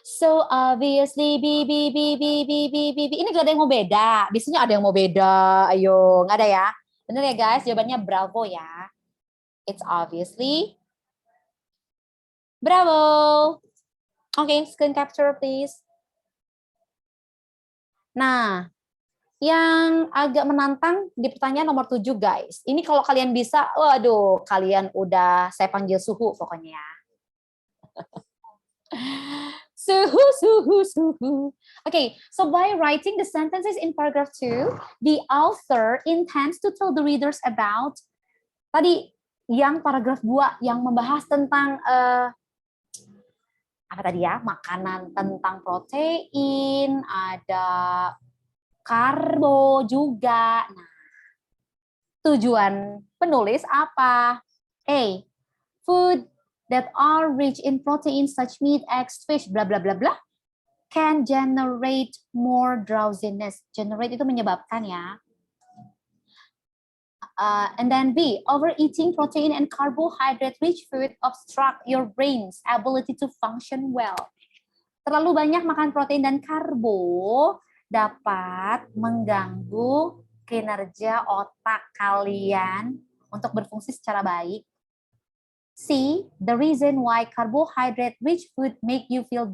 So obviously B, B, B, B, B, B, B, B. Ini gak ada yang mau beda. Biasanya ada yang mau beda. Ayo, nggak ada ya? Bener ya guys? Jawabannya bravo ya. It's obviously bravo. Okay, screen capture please. Nah, yang agak menantang di pertanyaan nomor 7 guys. Ini kalau kalian bisa, waduh, kalian udah saya panggil suhu pokoknya ya. Suhu, suhu, suhu. Okay, so by writing the sentences in paragraph 2, the author intends to tell the readers about tadi yang paragraf 2 yang membahas tentang apa tadi ya? Makanan tentang protein, ada karbo juga. Nah, tujuan penulis apa? A. Food that are rich in protein such meat, eggs, fish, bla bla bla bla can generate more drowsiness. Generate itu menyebabkan ya. And then B, overeating protein and carbohydrate-rich food obstruct your brain's ability to function well. Terlalu banyak makan protein dan karbo dapat mengganggu kinerja otak kalian untuk berfungsi secara baik. C, the reason why carbohydrate-rich food make you feel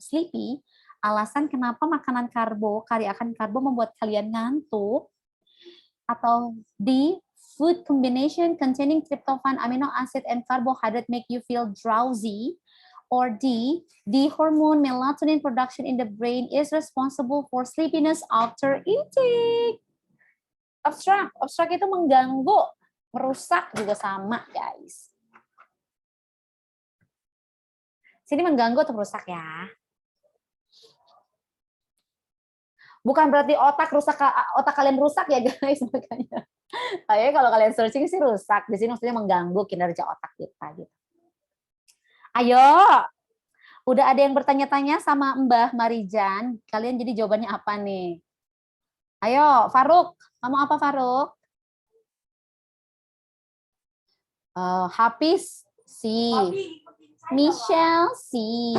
sleepy. Alasan kenapa makanan karbo, kari akan karbo membuat kalian ngantuk. Atau D, food combination containing tryptophan, amino acid, and carbohydrate make you feel drowsy. Or D, the hormone melatonin production in the brain is responsible for sleepiness after eating. Obstruct itu mengganggu, merusak juga sama, guys. Sini mengganggu atau merusak ya. Bukan berarti otak kalian rusak ya guys, makanya. Kayaknya kalau kalian searching sih rusak. Di sini maksudnya mengganggu kinerja otak kita gitu. Ayo. Udah ada yang bertanya-tanya sama Mbah Marijan. Kalian jadi jawabannya apa nih? Ayo, Faruk. Kamu apa, Faruk? Hafiz, si. Michelle, si.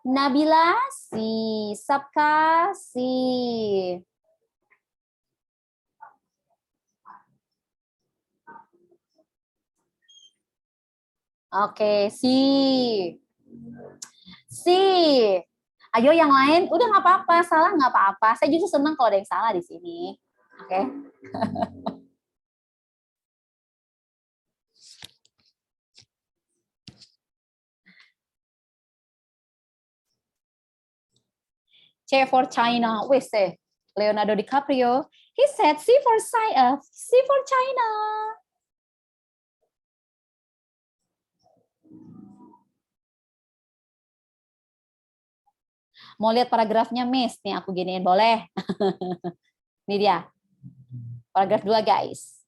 Nabila, si. Sabka, si. Oke, si. Si. Ayo yang lain, udah nggak apa-apa, salah nggak apa-apa. Saya justru senang kalau ada yang salah di sini. Oke. C for China. Wes Leonardo DiCaprio. He said C for China. Mau lihat paragrafnya, Miss? Nih aku giniin, boleh? Ini dia. Paragraf 2, guys.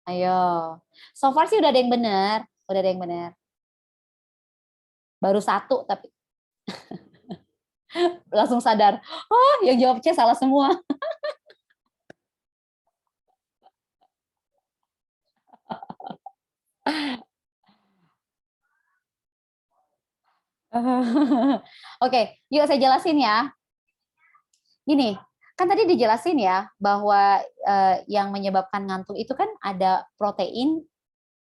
Ayo. So far sih udah ada yang benar. Udah ada yang benar. Baru satu, tapi. Langsung sadar. Oh, yang jawab C salah semua. Oke, yuk saya jelasin ya. Gini, kan tadi dijelasin ya bahwa yang menyebabkan ngantuk itu kan ada protein,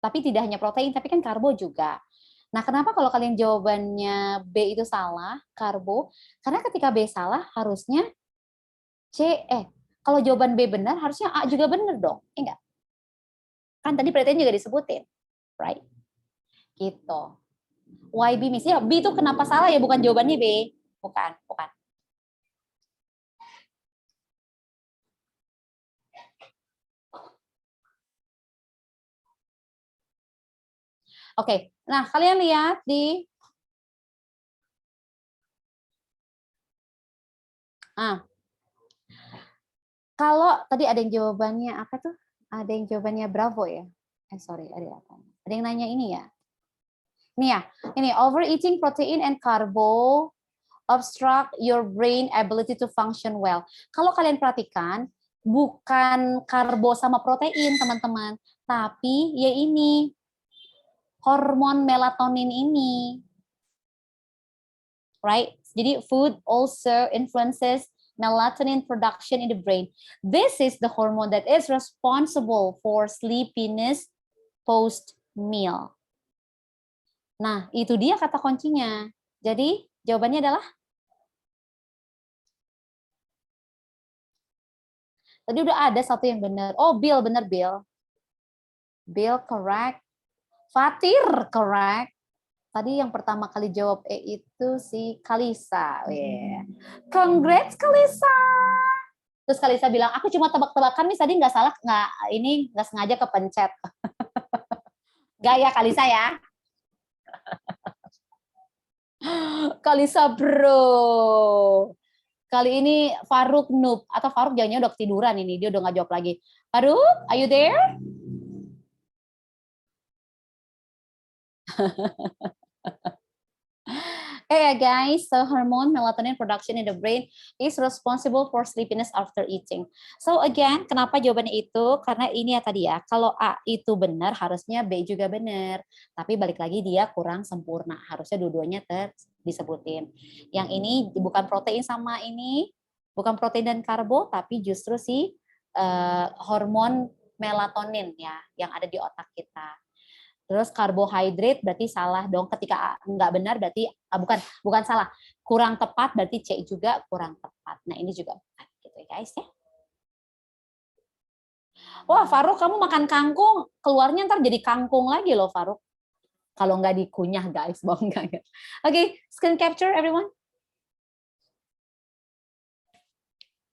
tapi tidak hanya protein, tapi kan karbo juga. Nah, kenapa kalau kalian jawabannya B itu salah, karbo? Karena ketika B salah, harusnya kalau jawaban B benar, harusnya A juga benar dong. Enggak? Kan tadi protein juga disebutin, right? Gitu. Why B miss? Ya, B itu kenapa salah ya, bukan jawabannya B. Bukan. Oke, nah kalian lihat di kalau tadi ada yang jawabannya apa tuh? Ada yang jawabannya Bravo ya? Sorry, ada apa? Ada yang nanya ini ya? Nih ya, ini overeating protein and carbo obstruct your brain ability to function well. Kalau kalian perhatikan, bukan karbo sama protein, teman-teman, tapi ya ini hormon melatonin ini. Right? Jadi food also influences melatonin production in the brain. This is the hormone that is responsible for sleepiness post meal. Nah, itu dia kata kuncinya. Jadi, jawabannya adalah tadi udah ada satu yang benar. Oh, Bill, benar Bill. Bill correct. Fatir correct. Tadi yang pertama kali jawab itu si Kalisa. Yeah. Congrats Kalisa. Terus Kalisa bilang, aku cuma tebak-tebakan nih tadi nggak salah, nggak sengaja kepencet. Gaya Kalisa ya. Kalisa bro. Kali ini Faruk noob. Atau Faruk jangan udah ketiduran ini. Dia udah nggak jawab lagi. Faruk, are you there? Yeah, guys, so hormone melatonin production in the brain is responsible for sleepiness after eating. So again, kenapa jawabannya itu? Karena ini ya tadi ya, kalau A itu benar, harusnya B juga benar. Tapi balik lagi dia kurang sempurna. Harusnya dua-duanya disebutin. Yang ini bukan protein sama ini, bukan protein dan karbo, tapi justru si hormon melatonin ya, yang ada di otak kita. Terus karbohidrat berarti salah dong, ketika nggak benar berarti bukan salah, kurang tepat berarti C juga kurang tepat. Nah ini juga bukan gitu ya guys ya. Wah Faruk, kamu makan kangkung keluarnya ntar jadi kangkung lagi loh Faruk. Kalau nggak dikunyah guys, bohong nggak. Oke, screen capture everyone.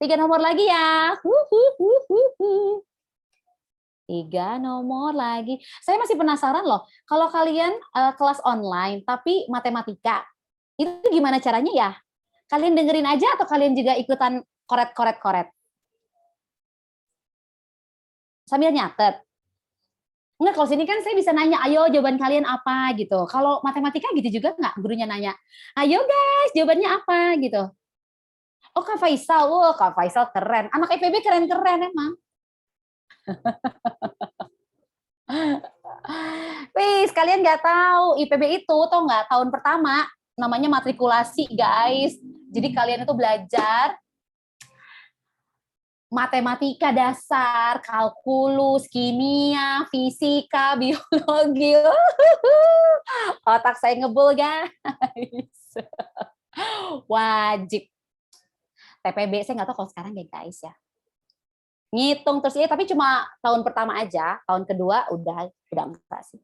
3 nomor lagi ya. 3 nomor lagi. Saya masih penasaran loh, kalau kalian kelas online tapi matematika, itu gimana caranya ya? Kalian dengerin aja atau kalian juga ikutan koret? Sambil nyatet? Enggak, kalau sini kan saya bisa nanya, ayo jawaban kalian apa gitu. Kalau matematika gitu juga nggak? Gurunya nanya, ayo guys jawabannya apa gitu. Oh Kak Faisal, Kak Faisal keren. Anak IPB keren-keren emang. Wih, kalian nggak tahu IPB itu tau nggak, tahun pertama namanya matrikulasi guys. Jadi kalian itu belajar matematika dasar, kalkulus, kimia, fisika, biologi. Otak saya ngebul guys. Wajib. TPB saya nggak tahu kalau sekarang ya guys ya. Ngitung terus ya, tapi cuma tahun pertama aja, tahun kedua udah enggak sih.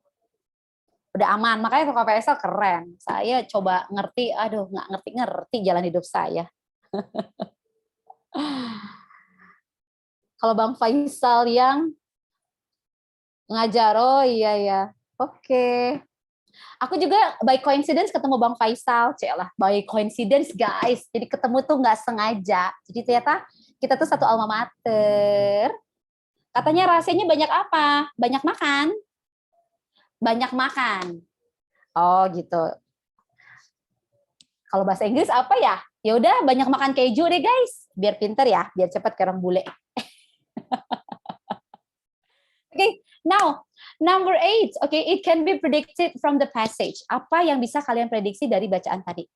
Udah aman, makanya Kak Faisal keren. Saya coba ngerti, aduh nggak ngerti jalan hidup saya. Kalau Bang Faisal yang ngajar, oh iya ya, oke. Aku juga by coincidence ketemu Bang Faisal, celah by coincidence guys. Jadi ketemu tuh nggak sengaja. Jadi ternyata kita tuh satu alma mater. Katanya rahasianya banyak apa? Banyak makan. Banyak makan. Oh gitu. Kalau bahasa Inggris apa ya? Ya udah banyak makan keju deh guys. Biar pinter ya, biar cepat ke orang bule. Okay, now number 8. Okay, it can be predicted from the passage. Apa yang bisa kalian prediksi dari bacaan tadi?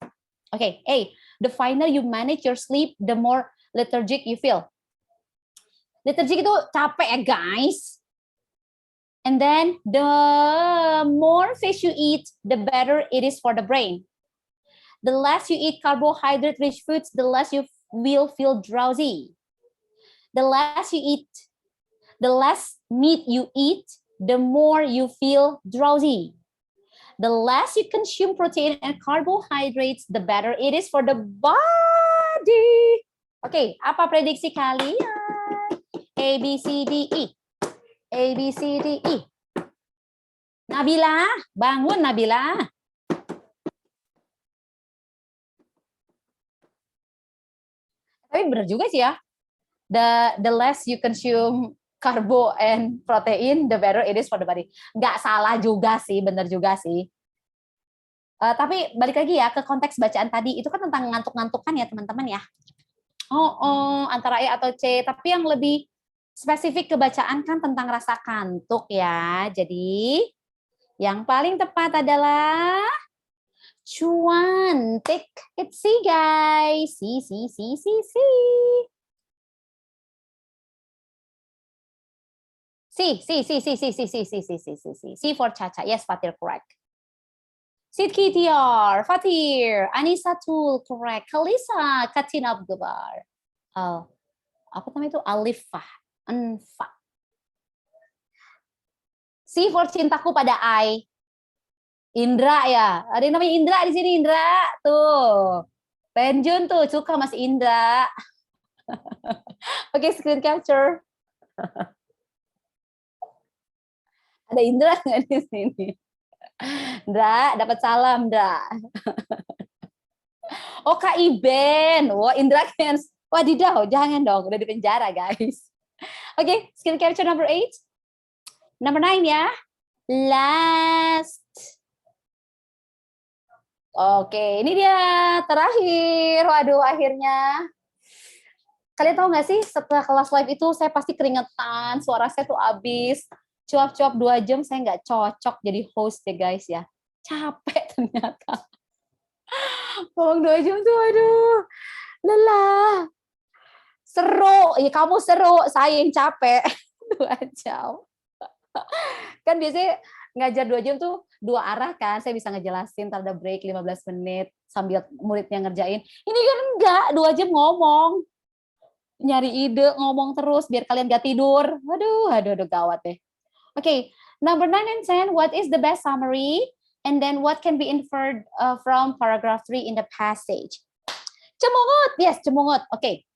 Okay, A. The finer you manage your sleep, the more lethargic you feel. Lethargic itu capek ya guys. And then the more fish you eat, the better it is for the brain. The less you eat carbohydrate-rich foods, the less you will feel drowsy. The less meat you eat, the more you feel drowsy. The less you consume protein and carbohydrates, the better it is for the body. Oke, apa prediksi kalian? A, B, C, D, E. A, B, C, D, E. Nabila, bangun Nabila. Tapi benar juga sih ya. The less you consume carbo and protein, the better it is for the body. Nggak salah juga sih, benar juga sih. Tapi balik lagi ya ke konteks bacaan tadi, itu kan tentang ngantuk-ngantukan ya teman-teman ya. Antara E atau C, tapi yang lebih spesifik ke bacaan kan tentang rasa kantuk ya. Jadi yang paling tepat adalah cuan. Take it C guys. C. C for Caca. Yes, Fatir, correct. Sidki Tiar, Fatir, Anissa Tul, correct. Kalisa, Katina Abdubar. Apa namanya itu? Alifah, Anfa. C for cintaku pada I. Indra ya. Ada yang namanya Indra di sini, Indra. Tuh. Penjun tuh, suka Mas Indra. Oke, screen capture. Ada Indra nggak di sini? Indra, dapat salam, Indra. Oh, Kak Iben. Wah, Indra Kens. Wadidaw, jangan dong. Udah di penjara, guys. Oke, screen capture number 8. Number 9 ya. Last. Oke, ini dia terakhir. Waduh, akhirnya. Kalian tahu nggak sih, setelah kelas live itu saya pasti keringetan, suara saya tuh habis. Cuap-cuap 2 jam saya nggak cocok jadi host ya guys ya. Capek ternyata. Ngomong 2 jam tuh, aduh, lelah. Seru, ya kamu seru, saya yang capek. 2 jam. Kan biasanya ngajar 2 jam tuh 2 arah kan, saya bisa ngejelasin, ntar ada break 15 menit sambil muridnya ngerjain. Ini kan enggak, 2 jam ngomong. Nyari ide, ngomong terus biar kalian gak tidur. Aduh, gawat deh. Okay, number 9 and 10, what is the best summary? And then what can be inferred from paragraph 3 in the passage? Cemungut, yes, cemungut. Okay.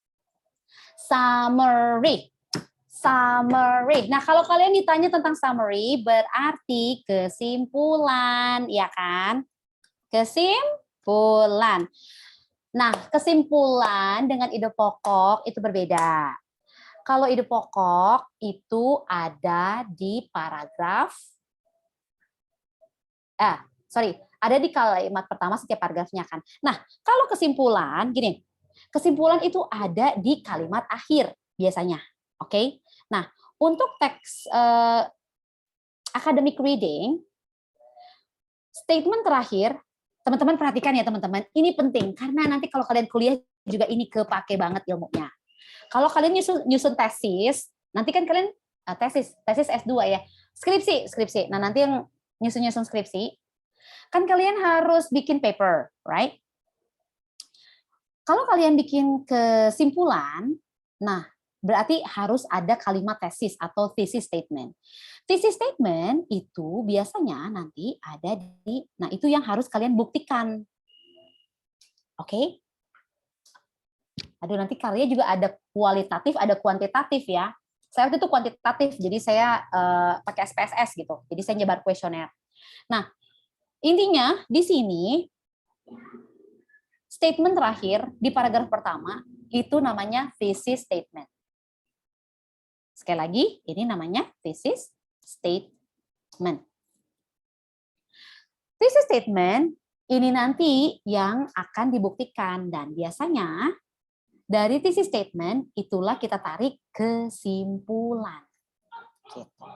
Summary. Nah, kalau kalian ditanya tentang summary, berarti kesimpulan, ya kan? Kesimpulan. Nah, kesimpulan dengan ide pokok itu berbeda. Kalau ide pokok itu ada di paragraf, ada di kalimat pertama setiap paragrafnya kan. Nah, kalau kesimpulan, gini, kesimpulan itu ada di kalimat akhir biasanya, oke? Nah, untuk teks academic reading, statement terakhir, teman-teman perhatikan ya teman-teman, ini penting karena nanti kalau kalian kuliah juga ini kepake banget ilmunya. Kalau kalian nyusun tesis, nanti kan kalian tesis S2 ya, skripsi. Nah, nanti yang nyusun skripsi, kan kalian harus bikin paper, right? Kalau kalian bikin kesimpulan, nah berarti harus ada kalimat tesis atau thesis statement. Thesis statement itu biasanya nanti ada di, nah itu yang harus kalian buktikan. Oke? Aduh, nanti karya juga ada kualitatif, ada kuantitatif ya. Saya waktu itu kuantitatif, jadi saya pakai SPSS gitu. Jadi saya nyebar kuesioner. Nah, intinya di sini statement terakhir di paragraf pertama itu namanya thesis statement. Sekali lagi, ini namanya thesis statement. Thesis statement ini nanti yang akan dibuktikan dan biasanya dari thesis statement itulah kita tarik kesimpulan. Gitu.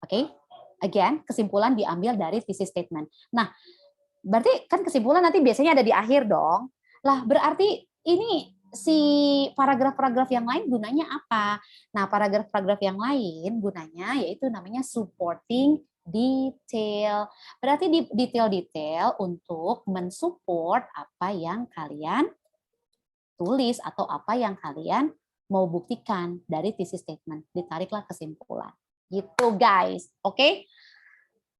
Oke, again kesimpulan diambil dari thesis statement. Nah, berarti kan kesimpulan nanti biasanya ada di akhir dong. Lah berarti ini si paragraf-paragraf yang lain gunanya apa? Nah, paragraf-paragraf yang lain gunanya yaitu namanya supporting detail. Berarti di detail-detail untuk mensupport apa yang kalian tulis atau apa yang kalian mau buktikan dari thesis statement. Ditariklah kesimpulan. Gitu guys. Oke?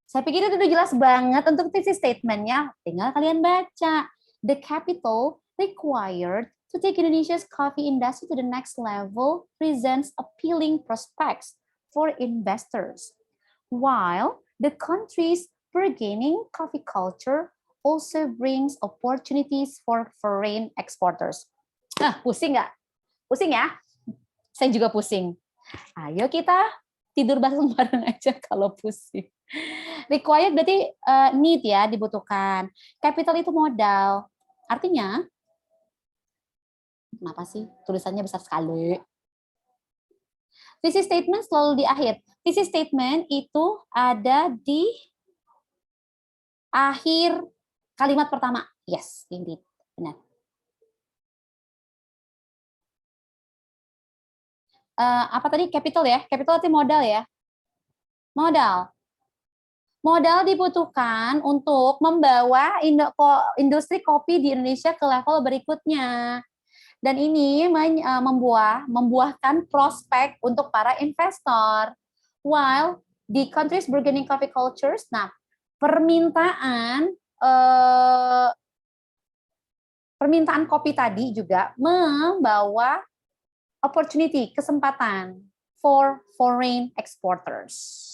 Saya pikir itu udah jelas banget untuk thesis statement-nya. Tinggal kalian baca. The capital required to take Indonesia's coffee industry to the next level presents appealing prospects for investors. While the country's burgeoning coffee culture also brings opportunities for foreign exporters. Nah, pusing nggak? Pusing ya? Saya juga pusing. Ayo kita tidur bareng-bareng aja kalau pusing. Required berarti need ya, dibutuhkan. Capital itu modal. Artinya, kenapa sih tulisannya besar sekali? Thesis statement selalu di akhir. Thesis statement itu ada di akhir kalimat pertama. Yes, indeed. Benar. Apa tadi? Capital ya? Capital itu modal ya? Modal. Modal dibutuhkan untuk membawa industri kopi di Indonesia ke level berikutnya. Dan ini membuahkan prospek untuk para investor. While di countries burgeoning coffee cultures, nah permintaan kopi tadi juga membawa opportunity, kesempatan for foreign exporters.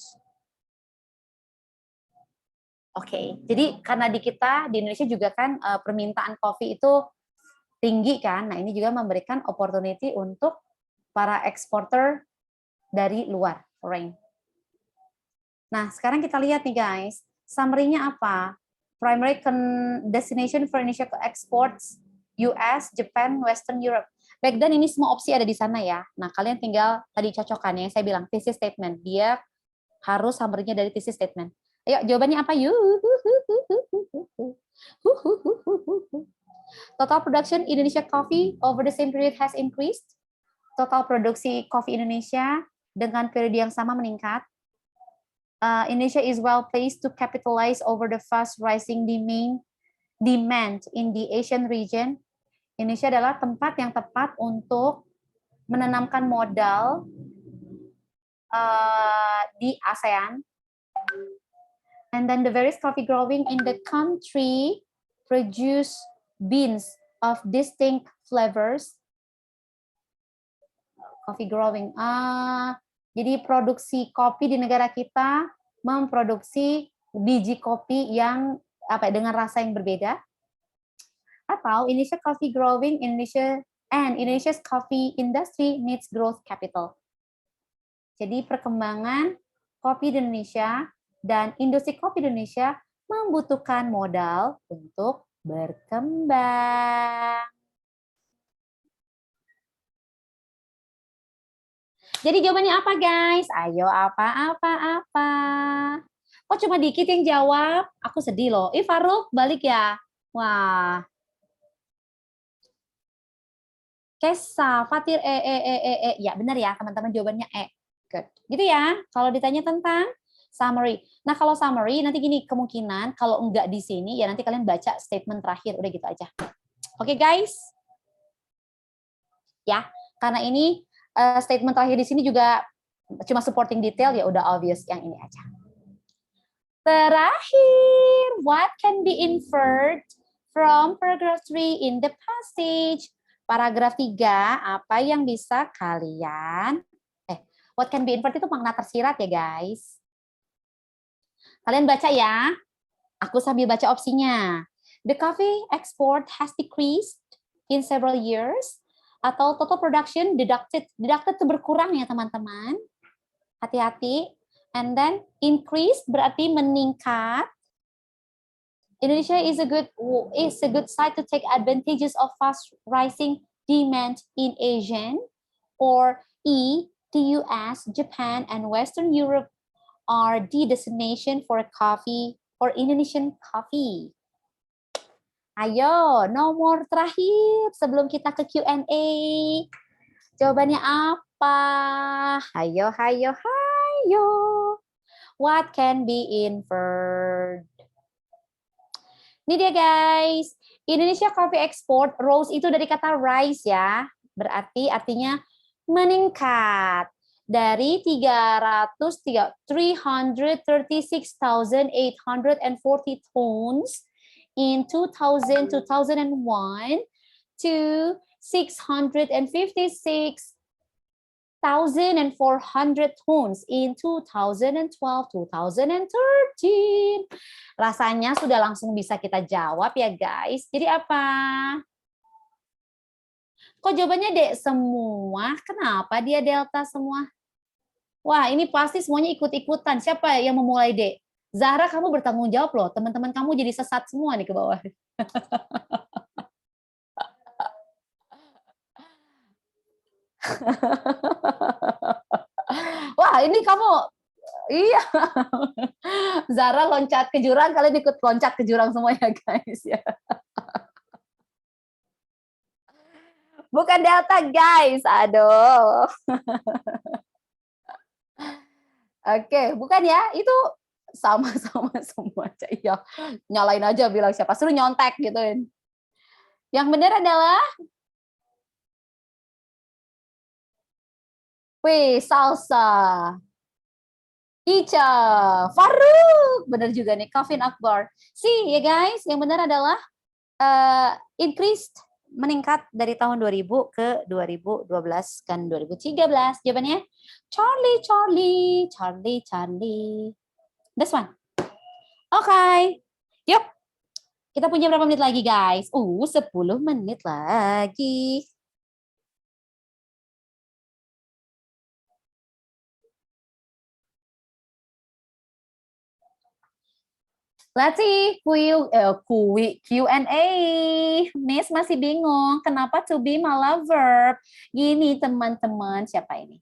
Oke, jadi karena di kita di Indonesia juga kan permintaan kopi itu tinggi kan, nah ini juga memberikan opportunity untuk para eksporter dari luar, foreign. Nah sekarang kita lihat nih guys, summary-nya apa? Primary destination for Indonesia exports, US, Japan, Western Europe. Back then ini semua opsi ada di sana ya. Nah kalian tinggal tadi cocokkan ya, saya bilang thesis statement. Dia harus summary-nya dari thesis statement. Ayo jawabannya apa yuk? Total production Indonesia coffee over the same period has increased. Total produksi kopi Indonesia dengan periode yang sama meningkat. Indonesia is well placed to capitalize over the fast rising demand in the Asian region. Indonesia adalah tempat yang tepat untuk menanamkan modal di ASEAN. And then the various coffee growing in the country produce beans of distinct flavors. Coffee growing. Jadi produksi kopi di negara kita memproduksi biji kopi yang dengan rasa yang berbeda. Atau Indonesia coffee growing Indonesia's coffee industry needs growth capital. Jadi perkembangan kopi di Indonesia dan industri kopi di Indonesia membutuhkan modal untuk berkembang. Jadi jawabannya apa guys? Ayo apa. Kok cuma dikit yang jawab? Aku sedih loh. Faruk balik ya. Wah. Kesa, Fatir, ya benar ya teman-teman jawabannya Good. Gitu ya. Kalau ditanya tentang summary. Nah kalau summary nanti gini kemungkinan kalau enggak di sini ya nanti kalian baca statement terakhir udah gitu aja. Oke guys. Ya karena ini statement terakhir di sini juga cuma supporting detail ya udah obvious yang ini aja. Terakhir, what can be inferred from paragraph 3 in the passage? Paragraf 3, apa yang bisa kalian what can be inferred itu makna tersirat ya guys. Kalian baca ya. Aku sambil baca opsinya. The coffee export has decreased in several years. Atau total production deducted itu berkurang ya teman-teman. Hati-hati. And then increased berarti meningkat. Indonesia is a good site to take advantages of fast rising demand in Asian. Or E, the US, Japan, and Western Europe are the destination for coffee or Indonesian coffee. Ayo, nomor terakhir sebelum kita ke Q&A. Jawabannya apa? Hayo. What can be inferred? Ini dia guys. Indonesia coffee export, rose itu dari kata rise ya. Berarti artinya meningkat. Dari 336,840 tons in 2001 to 656,400 tons in 2012-2013. Rasanya sudah langsung bisa kita jawab ya guys. Jadi apa? Kok jawabannya D semua? Kenapa dia delta semua? Wah, ini pasti semuanya ikut-ikutan. Siapa yang memulai D? Zahra, kamu bertanggung jawab loh. Teman-teman kamu jadi sesat semua nih ke bawah. Wah, ini kamu, iya. Zara loncat ke jurang, kalian ikut loncat ke jurang semua ya guys ya. Bukan delta guys, aduh. Oke, bukan ya, itu sama-sama semua aja. Iya, nyalain aja bilang siapa, suruh nyontek gituin. Yang benar adalah, wih, salsa. Ica, Faruk, benar juga nih, Calvin Akbar. See ya guys, yang benar adalah increased, meningkat dari tahun 2000 ke 2012 kan 2013. Jawabannya Charlie, Charlie, Charlie, Charlie. This one. Oke. Okay. Yuk. Kita punya berapa menit lagi, guys? 10 menit lagi. Let's see, Q&A. Miss masih bingung, kenapa to be malah verb? Gini teman-teman, siapa ini?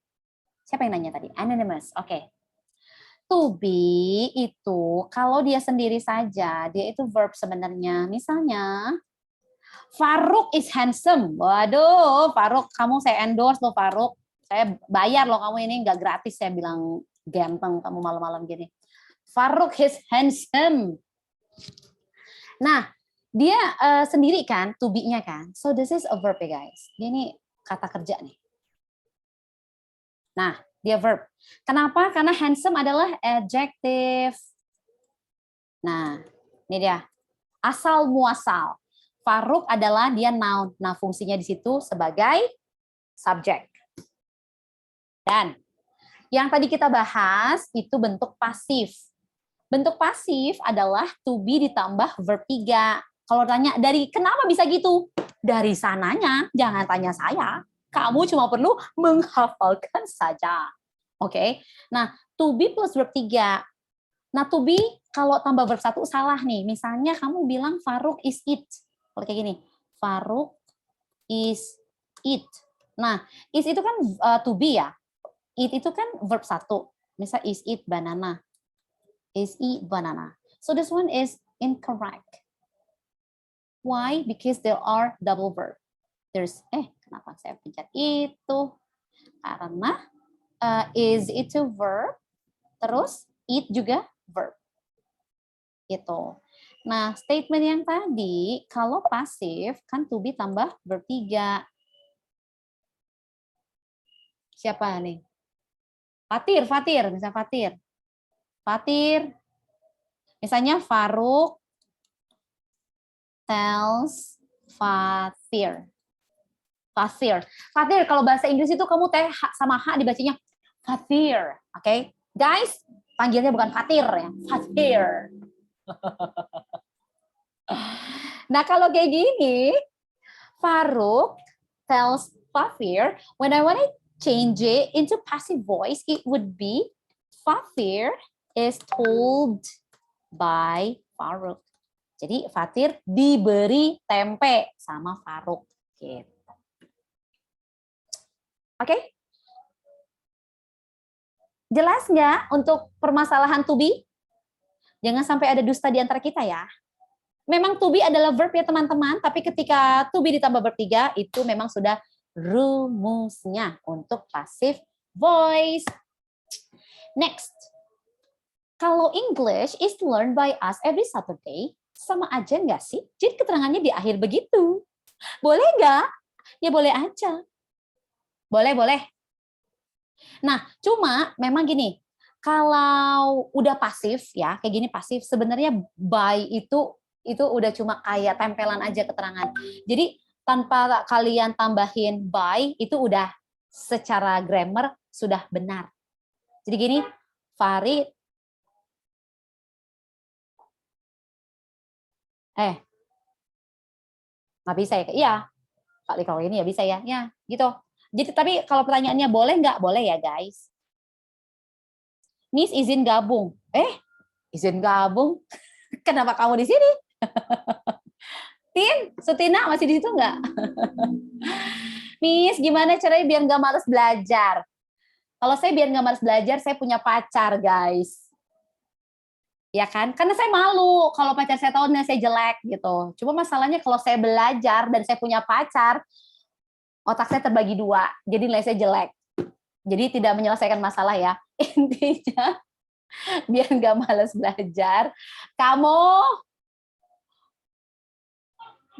Siapa yang nanya tadi? Anonymous, oke. Okay. To be itu, kalau dia sendiri saja, dia itu verb sebenarnya. Misalnya, Faruk is handsome. Waduh, Faruk, kamu saya endorse loh Faruk. Saya bayar loh kamu ini, nggak gratis saya bilang ganteng kamu malam-malam gini. Faruk is handsome. Nah, dia sendiri kan, to be-nya kan. So this is a verb ya guys. Dia ini kata kerja nih. Nah, dia verb. Kenapa? Karena handsome adalah adjective. Nah, ini dia. Asal muasal. Faruk adalah dia noun. Nah, fungsinya di situ sebagai subjek. Dan yang tadi kita bahas itu bentuk pasif. Bentuk pasif adalah to be ditambah verb 3. Kalau tanya dari kenapa bisa gitu? Dari sananya, jangan tanya saya. Kamu cuma perlu menghafalkan saja. Oke. Nah, to be plus verb 3. Nah, to be kalau tambah verb 1 salah nih. Misalnya kamu bilang Faruk is it. Kalau kayak gini, Faruk is it. Nah, is itu kan to be ya. It itu kan verb 1. Misal is it banana. Is eat banana. So this one is incorrect. Why? Because there are double verb. There's kenapa saya pencet itu? Karena is itu verb, terus eat juga verb. Gitu. Nah, statement yang tadi kalau pasif kan to be tambah verb 3. Siapa nih? Fatir, misalnya Fatir. Fatir. Misalnya Faruk tells Fatir. Fatir, kalau bahasa Inggris itu kamu T sama H dibacanya Fatir. Oke, okay? Guys, panggilnya bukan Fatir ya, Fatir. Nah, kalau kayak gini, Faruk tells Fatir, when I want to change it into passive voice, it would be Fatir is told by Faruk. Jadi Fatir diberi tempe sama Faruk. Gitu. Oke? Jelas nggak untuk permasalahan to be? Jangan sampai ada dusta di antara kita ya. Memang to be adalah verb ya teman-teman, tapi ketika to be ditambah verb 3, itu memang sudah rumusnya untuk passive voice. Next. Kalau English is learned by us every Saturday, sama aja nggak sih? Jadi keterangannya di akhir begitu. Boleh nggak? Ya boleh aja. Boleh. Nah, cuma memang gini, kalau udah pasif ya, kayak gini pasif, sebenarnya by itu udah cuma kayak tempelan aja keterangan. Jadi tanpa kalian tambahin by, itu udah secara grammar sudah benar. Jadi gini, Farid, nggak bisa ya? Iya, kalau ini ya bisa ya, gitu. Jadi tapi kalau pertanyaannya boleh nggak? Boleh ya guys. Miss izin gabung. izin gabung. Kenapa kamu di sini? Sutina masih di situ nggak? Miss, gimana caranya biar nggak males belajar? Kalau saya biar nggak males belajar, saya punya pacar, guys. Ya kan? Karena saya malu kalau pacar saya tahu nilai saya jelek gitu. Cuma masalahnya kalau saya belajar dan saya punya pacar, otak saya terbagi dua, jadi nilai saya jelek. Jadi tidak menyelesaikan masalah ya. Intinya biar nggak males belajar, kamu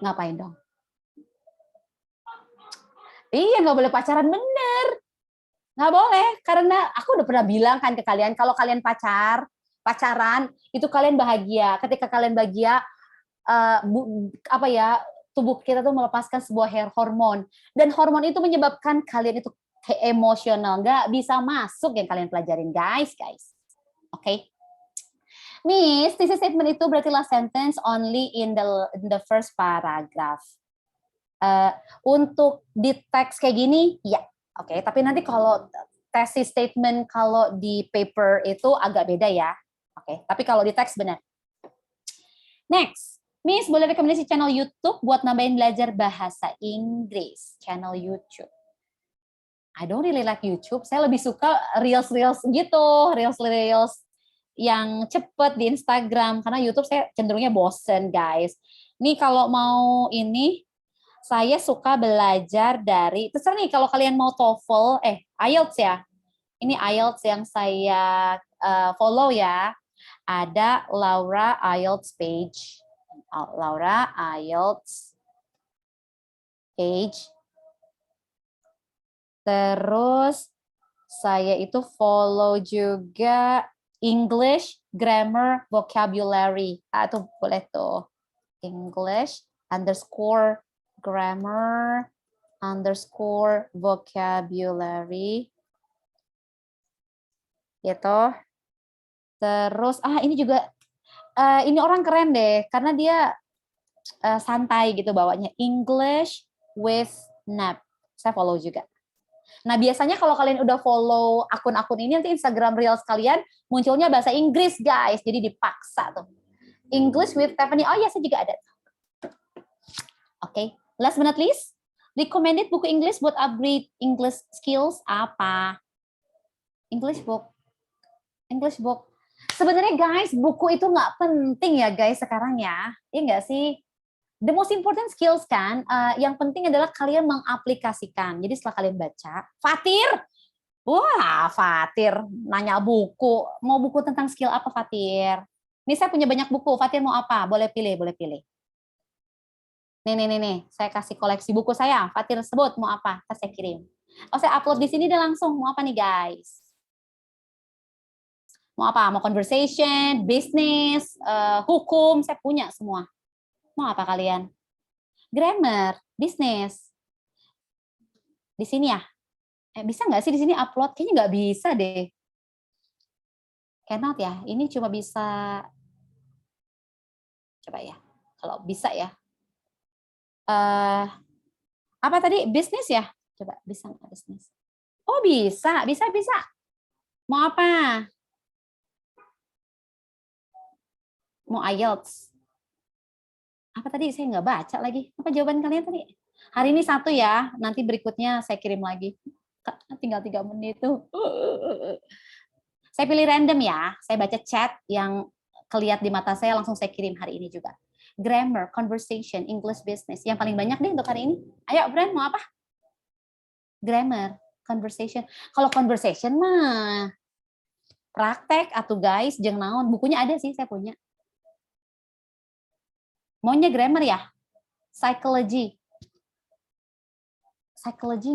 ngapain dong? Iya, nggak boleh pacaran, bener. Nggak boleh, karena aku udah pernah bilang kan ke kalian, kalau kalian pacaran, itu kalian bahagia. Ketika kalian bahagia, apa ya, tubuh kita tuh melepaskan sebuah hormon. Dan hormon itu menyebabkan kalian itu emosional. Nggak bisa masuk yang kalian pelajarin, guys. Oke? Okay? Miss, thesis statement itu berarti last sentence only in the first paragraph. Untuk di teks kayak gini, ya, oke. Okay. Tapi nanti kalau thesis statement kalau di paper itu agak beda ya. Oke. Okay. Tapi kalau di teks benar. Next, Miss boleh rekomendasi channel YouTube buat nambahin belajar bahasa Inggris. Channel YouTube. I don't really like YouTube. Saya lebih suka reels gitu, reels yang cepet di Instagram. Karena YouTube saya cenderungnya bosen, guys. Nih kalau mau ini, saya suka belajar dari, terserah nih kalau kalian mau TOEFL, IELTS ya. Ini IELTS yang saya follow ya. Ada Laura IELTS page. Laura IELTS page. Terus saya itu follow juga English Grammar Vocabulary. Itu boleh tuh. English _ grammar _ vocabulary gitu. Terus ini juga ini orang keren deh karena dia santai gitu bawanya, English with Nap. Saya follow juga. Nah, biasanya kalau kalian udah follow akun-akun ini, nanti Instagram Reels kalian munculnya bahasa Inggris, guys. Jadi dipaksa tuh. English with Stephanie. Oh iya, saya juga ada. Oke. Last but not least, recommended buku English buat upgrade English skills apa? English book. Sebenarnya guys, buku itu nggak penting ya guys sekarang ya. Iya nggak sih? The most important skills kan, yang penting adalah kalian mengaplikasikan. Jadi setelah kalian baca, Fatir nanya buku. Mau buku tentang skill apa Fatir? Nih saya punya banyak buku, Fatir mau apa? Boleh pilih. Nih, saya kasih koleksi buku saya. Fatir sebut mau apa? Saya kirim. Oh, saya upload di sini dan langsung. Mau apa nih, guys? Mau apa? Mau conversation, business, hukum, saya punya semua. Mau apa kalian? Grammar, business. Di sini ya? Bisa nggak sih di sini upload? Kayaknya nggak bisa deh. Cannot ya? Ini cuma bisa... Coba ya. Kalau bisa ya. Apa tadi? Bisnis ya? Coba, bisa nggak bisnis? Oh, bisa. Mau apa? Mau IELTS. Apa tadi? Saya nggak baca lagi. Apa jawaban kalian tadi? Hari ini 1 ya, nanti berikutnya saya kirim lagi. Tinggal 3 menit tuh. Saya pilih random ya. Saya baca chat yang kelihatan di mata saya, langsung saya kirim hari ini juga. Grammar, conversation, English business. Yang paling banyak deh untuk hari ini. Ayo, Bran, mau apa? Grammar, conversation. Kalau conversation mah praktek atau guys, jeng naon. Bukunya ada sih, saya punya. Maunya grammar ya? Psychology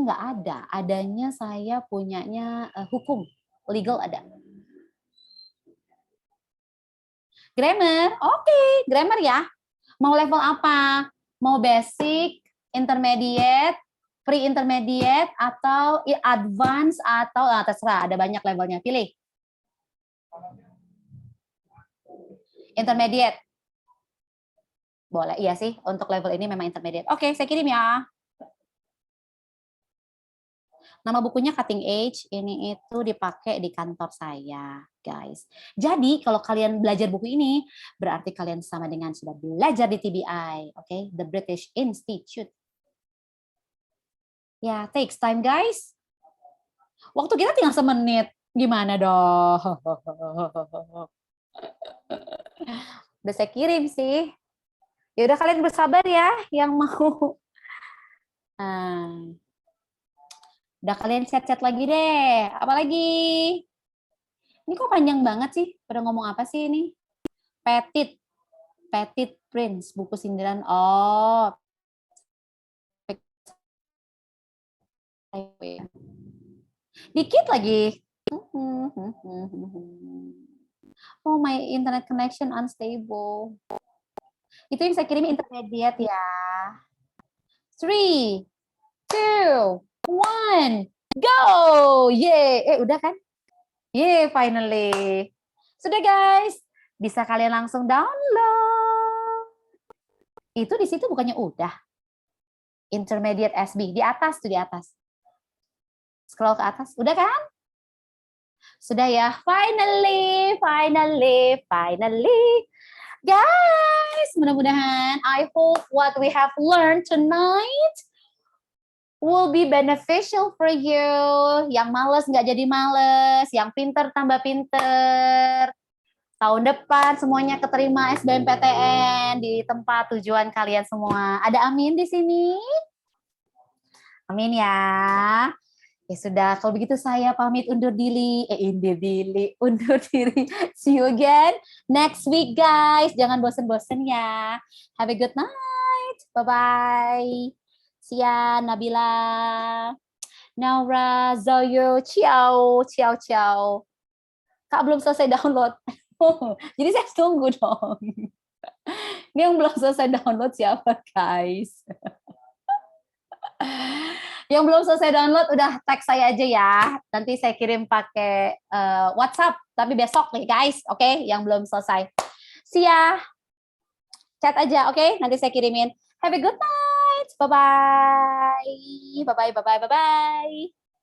nggak ada. Adanya saya punyanya hukum. Legal ada. Grammar, oke. Grammar ya. Mau level apa? Mau basic, intermediate, pre-intermediate, atau advance, atau terserah. Ada banyak levelnya. Pilih. Intermediate. Boleh, iya sih. Untuk level ini memang intermediate. Oke, saya kirim ya. Nama bukunya Cutting Edge. Ini itu dipakai di kantor saya. guys. Jadi kalau kalian belajar buku ini, berarti kalian sama dengan sudah belajar di TBI, oke? The British Institute. Ya, takes time, guys. Waktu kita tinggal semenit. Gimana dong? Udah saya kirim sih. Ya udah kalian bersabar ya yang mau. Nah. Udah kalian chat-chat lagi deh. Apa lagi? Ini kok panjang banget sih? Pada ngomong apa sih ini? Petit. Petit Prince, buku sindiran. Oh. Dikit lagi. Oh, my internet connection unstable. Itu yang saya kirim intermediate ya. 3, 2, 1, go! Yeay. Udah kan? Yeay, finally. Sudah guys, bisa kalian langsung download. Itu di situ bukannya udah. Intermediate SB, di atas tuh, di atas. Scroll ke atas, udah kan? Sudah ya, finally. Guys, mudah-mudahan I hope what we have learned tonight will be beneficial for you. Yang males nggak jadi males, yang pinter tambah pinter. Tahun depan semuanya keterima SBMPTN di tempat tujuan kalian semua. Ada amin di sini? Amin ya. Ya sudah, kalau begitu saya pamit undur diri. Undur diri. See you again next week, guys. Jangan bosen-bosen ya. Have a good night. Bye-bye. Sia, Nabila, Naura, Zoyo, ciao. Kak belum selesai download. Jadi saya tunggu dong. Ini yang belum selesai download siapa, guys? Yang belum selesai download udah tag saya aja ya. Nanti saya kirim pakai WhatsApp. Tapi besok nih, guys. Oke, yang belum selesai. See ya. Chat aja, oke? Nanti saya kirimin. Have a good night. Bye-bye. Bye-bye.